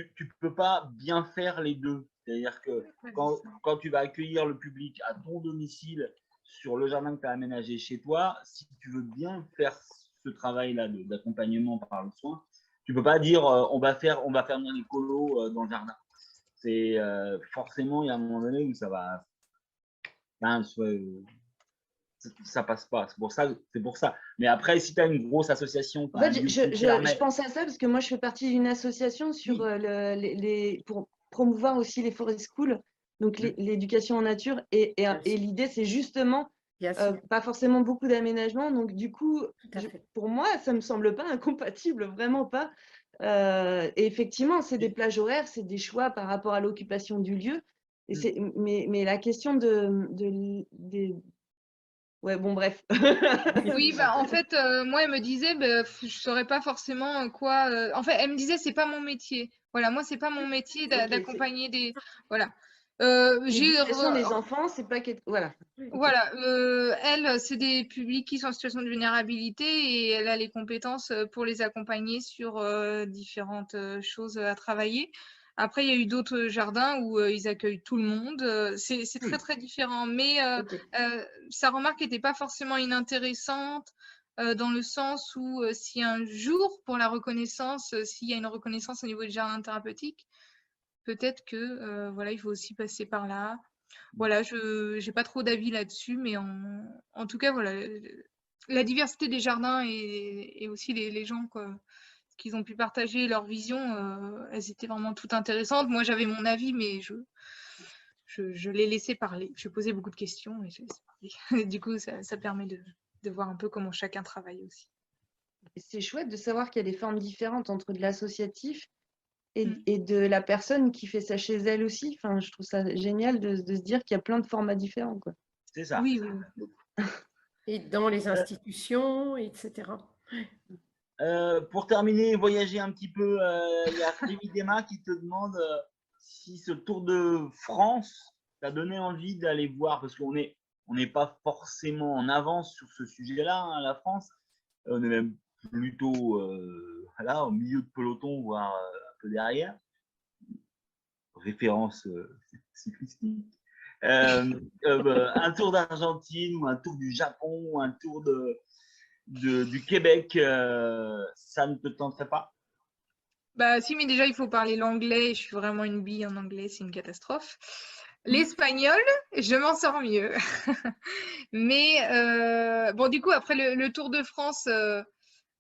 ne peux pas bien faire les deux. C'est-à-dire que quand tu vas accueillir le public à ton domicile sur le jardin que tu as aménagé chez toi, si tu veux bien faire ce travail-là d'accompagnement par le soin, tu ne peux pas dire on va faire venir les colos dans le jardin. C'est forcément, il y a un moment donné où ça va. Ça passe pas, c'est pour ça. Mais après, si tu as une grosse association... En fait, je pensais à ça parce que moi, je fais partie d'une association sur pour promouvoir aussi les forest schools, donc l'éducation en nature. Et l'idée, c'est justement pas forcément beaucoup d'aménagement. Donc, du coup, pour moi, ça ne me semble pas incompatible, vraiment pas. Et effectivement, c'est des plages horaires, c'est des choix par rapport à l'occupation du lieu. Et mais la question ouais, bon, bref. Oui, en fait, moi, elle me disait, je ne saurais pas forcément quoi. En fait, elle me disait, c'est pas mon métier. Voilà, moi, c'est pas mon métier d'accompagner des. Voilà. L'éducation des enfants, c'est pas. Voilà. Voilà. Elle, c'est des publics qui sont en situation de vulnérabilité et elle a les compétences pour les accompagner sur différentes choses à travailler. Après, il y a eu d'autres jardins où ils accueillent tout le monde. C'est très, très différent. Mais sa remarque n'était pas forcément inintéressante dans le sens où si un jour, pour la reconnaissance, s'il y a une reconnaissance au niveau du jardin thérapeutique, peut-être que voilà, il faut aussi passer par là. Voilà, je n'ai pas trop d'avis là-dessus, mais en tout cas, voilà, la diversité des jardins et aussi les gens, quoi. qu'ils ont pu partager leur vision, elles étaient vraiment toutes intéressantes. Moi, j'avais mon avis, mais je l'ai laissé parler. Je posais beaucoup de questions et je laissé parler. Du coup, ça permet de voir un peu comment chacun travaille aussi. C'est chouette de savoir qu'il y a des formes différentes entre de l'associatif et, Mm. et de la personne qui fait ça chez elle aussi. Enfin, je trouve ça génial de se dire qu'il y a plein de formats différents, quoi. C'est ça. Oui, oui, oui. Et dans les institutions, etc. Pour terminer, voyager un petit peu, il y a Rémi Desmas qui te demande si ce Tour de France t'a donné envie d'aller voir, parce qu'on n'est pas forcément en avance sur ce sujet-là, hein, la France. On est même plutôt là, au milieu de peloton, voire un peu derrière. Référence cyclistique. Un tour d'Argentine ou un tour du Japon ou un tour du Québec, ça ne te tenterait pas? Bah si, mais déjà, il faut parler l'anglais. Je suis vraiment une bille en anglais, c'est une catastrophe. L'espagnol, je m'en sors mieux. Mais bon, du coup, après le Tour de France,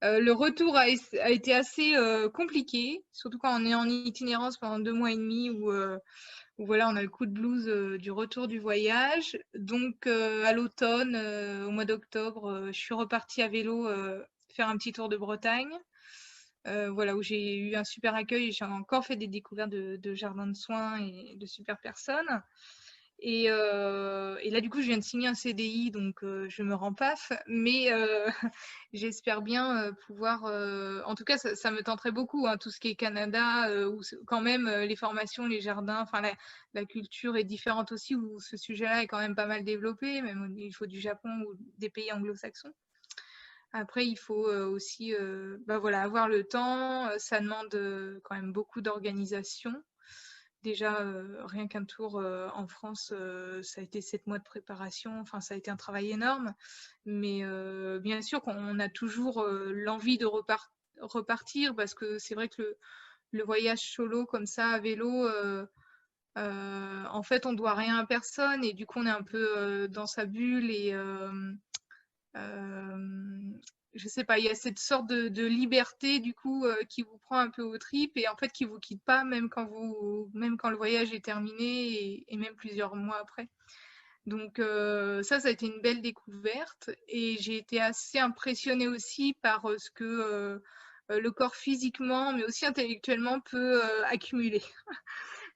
le retour a été assez compliqué, surtout quand on est en itinérance pendant 2 mois et demi où voilà, on a le coup de blues du retour du voyage. Donc, à l'automne, au mois d'octobre, je suis repartie à vélo faire un petit tour de Bretagne. Voilà, où j'ai eu un super accueil et j'ai encore fait des découvertes de jardins de soins et de super personnes. Et là, du coup, je viens de signer un CDI, donc je me rends paf. Mais j'espère bien pouvoir... en tout cas, ça me tenterait beaucoup, hein, tout ce qui est Canada, où quand même les formations, les jardins, enfin la culture est différente aussi, où ce sujet-là est quand même pas mal développé, même au niveau du Japon ou des pays anglo-saxons. Après, il faut aussi voilà, avoir le temps. Ça demande quand même beaucoup d'organisation. Déjà, rien qu'un tour en France, ça a été 7 mois de préparation. Enfin, ça a été un travail énorme. Mais bien sûr qu'on a toujours l'envie de repartir parce que c'est vrai que le voyage solo comme ça à vélo, en fait, on doit rien à personne et du coup, on est un peu dans sa bulle et je sais pas, il y a cette sorte de liberté du coup qui vous prend un peu aux tripes et en fait qui vous quitte pas même quand le voyage est terminé et même plusieurs mois après. Donc ça a été une belle découverte et j'ai été assez impressionnée aussi par ce que le corps physiquement mais aussi intellectuellement peut accumuler.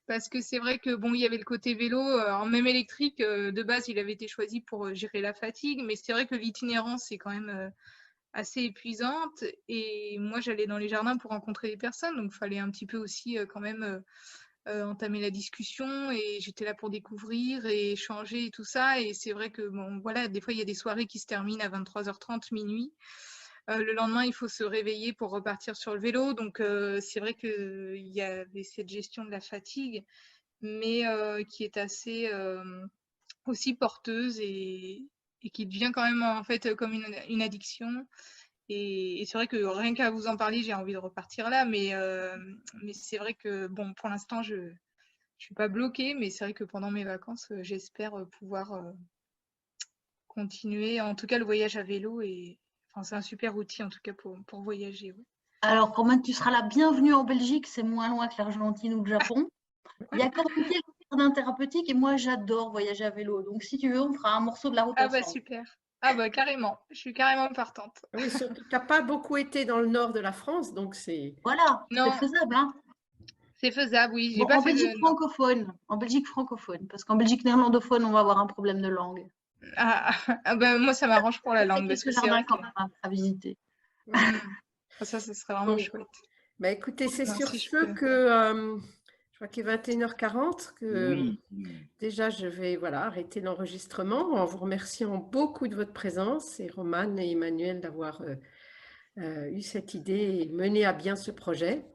Parce que c'est vrai que bon, il y avait le côté vélo, même électrique, de base, il avait été choisi pour gérer la fatigue, mais c'est vrai que l'itinérance est quand même assez épuisante. Et moi, j'allais dans les jardins pour rencontrer des personnes, donc il fallait un petit peu aussi quand même entamer la discussion. Et j'étais là pour découvrir et échanger et tout ça. Et c'est vrai que bon, voilà, des fois, il y a des soirées qui se terminent à 23h30, minuit. Le lendemain, il faut se réveiller pour repartir sur le vélo. Donc, c'est vrai qu'il y avait cette gestion de la fatigue, mais qui est assez aussi porteuse et qui devient quand même en fait comme une addiction. Et c'est vrai que rien qu'à vous en parler, j'ai envie de repartir là. Mais c'est vrai que, bon, pour l'instant, je ne suis pas bloquée. Mais c'est vrai que pendant mes vacances, j'espère pouvoir continuer. En tout cas, le voyage à vélo est... Enfin, c'est un super outil en tout cas pour voyager. Ouais. Alors, quand tu seras la bienvenue en Belgique, c'est moins loin que l'Argentine ou le Japon. Il y a quand même quelques jardins thérapeutiques et moi, j'adore voyager à vélo. Donc, si tu veux, on fera un morceau de la route Ah ensemble. bah super. Ah bah carrément. Je suis carrément partante. Oui, surtout que tu n'as pas beaucoup été dans le nord de la France, donc c'est... Voilà, Non. c'est faisable. Hein. C'est faisable, oui. Bon, en Belgique francophone. En Belgique francophone. Parce qu'en Belgique néerlandophone, on va avoir un problème de langue. Bah, moi, ça m'arrange pour la langue. Parce que c'est vrai quand même à visiter. Ça serait vraiment chouette. Bah, écoutez, c'est Non, sur si ce que je crois qu'il est 21h40 que Oui. déjà je vais arrêter l'enregistrement en vous remerciant beaucoup de votre présence et Romane et Emmanuel d'avoir eu cette idée et mené à bien ce projet.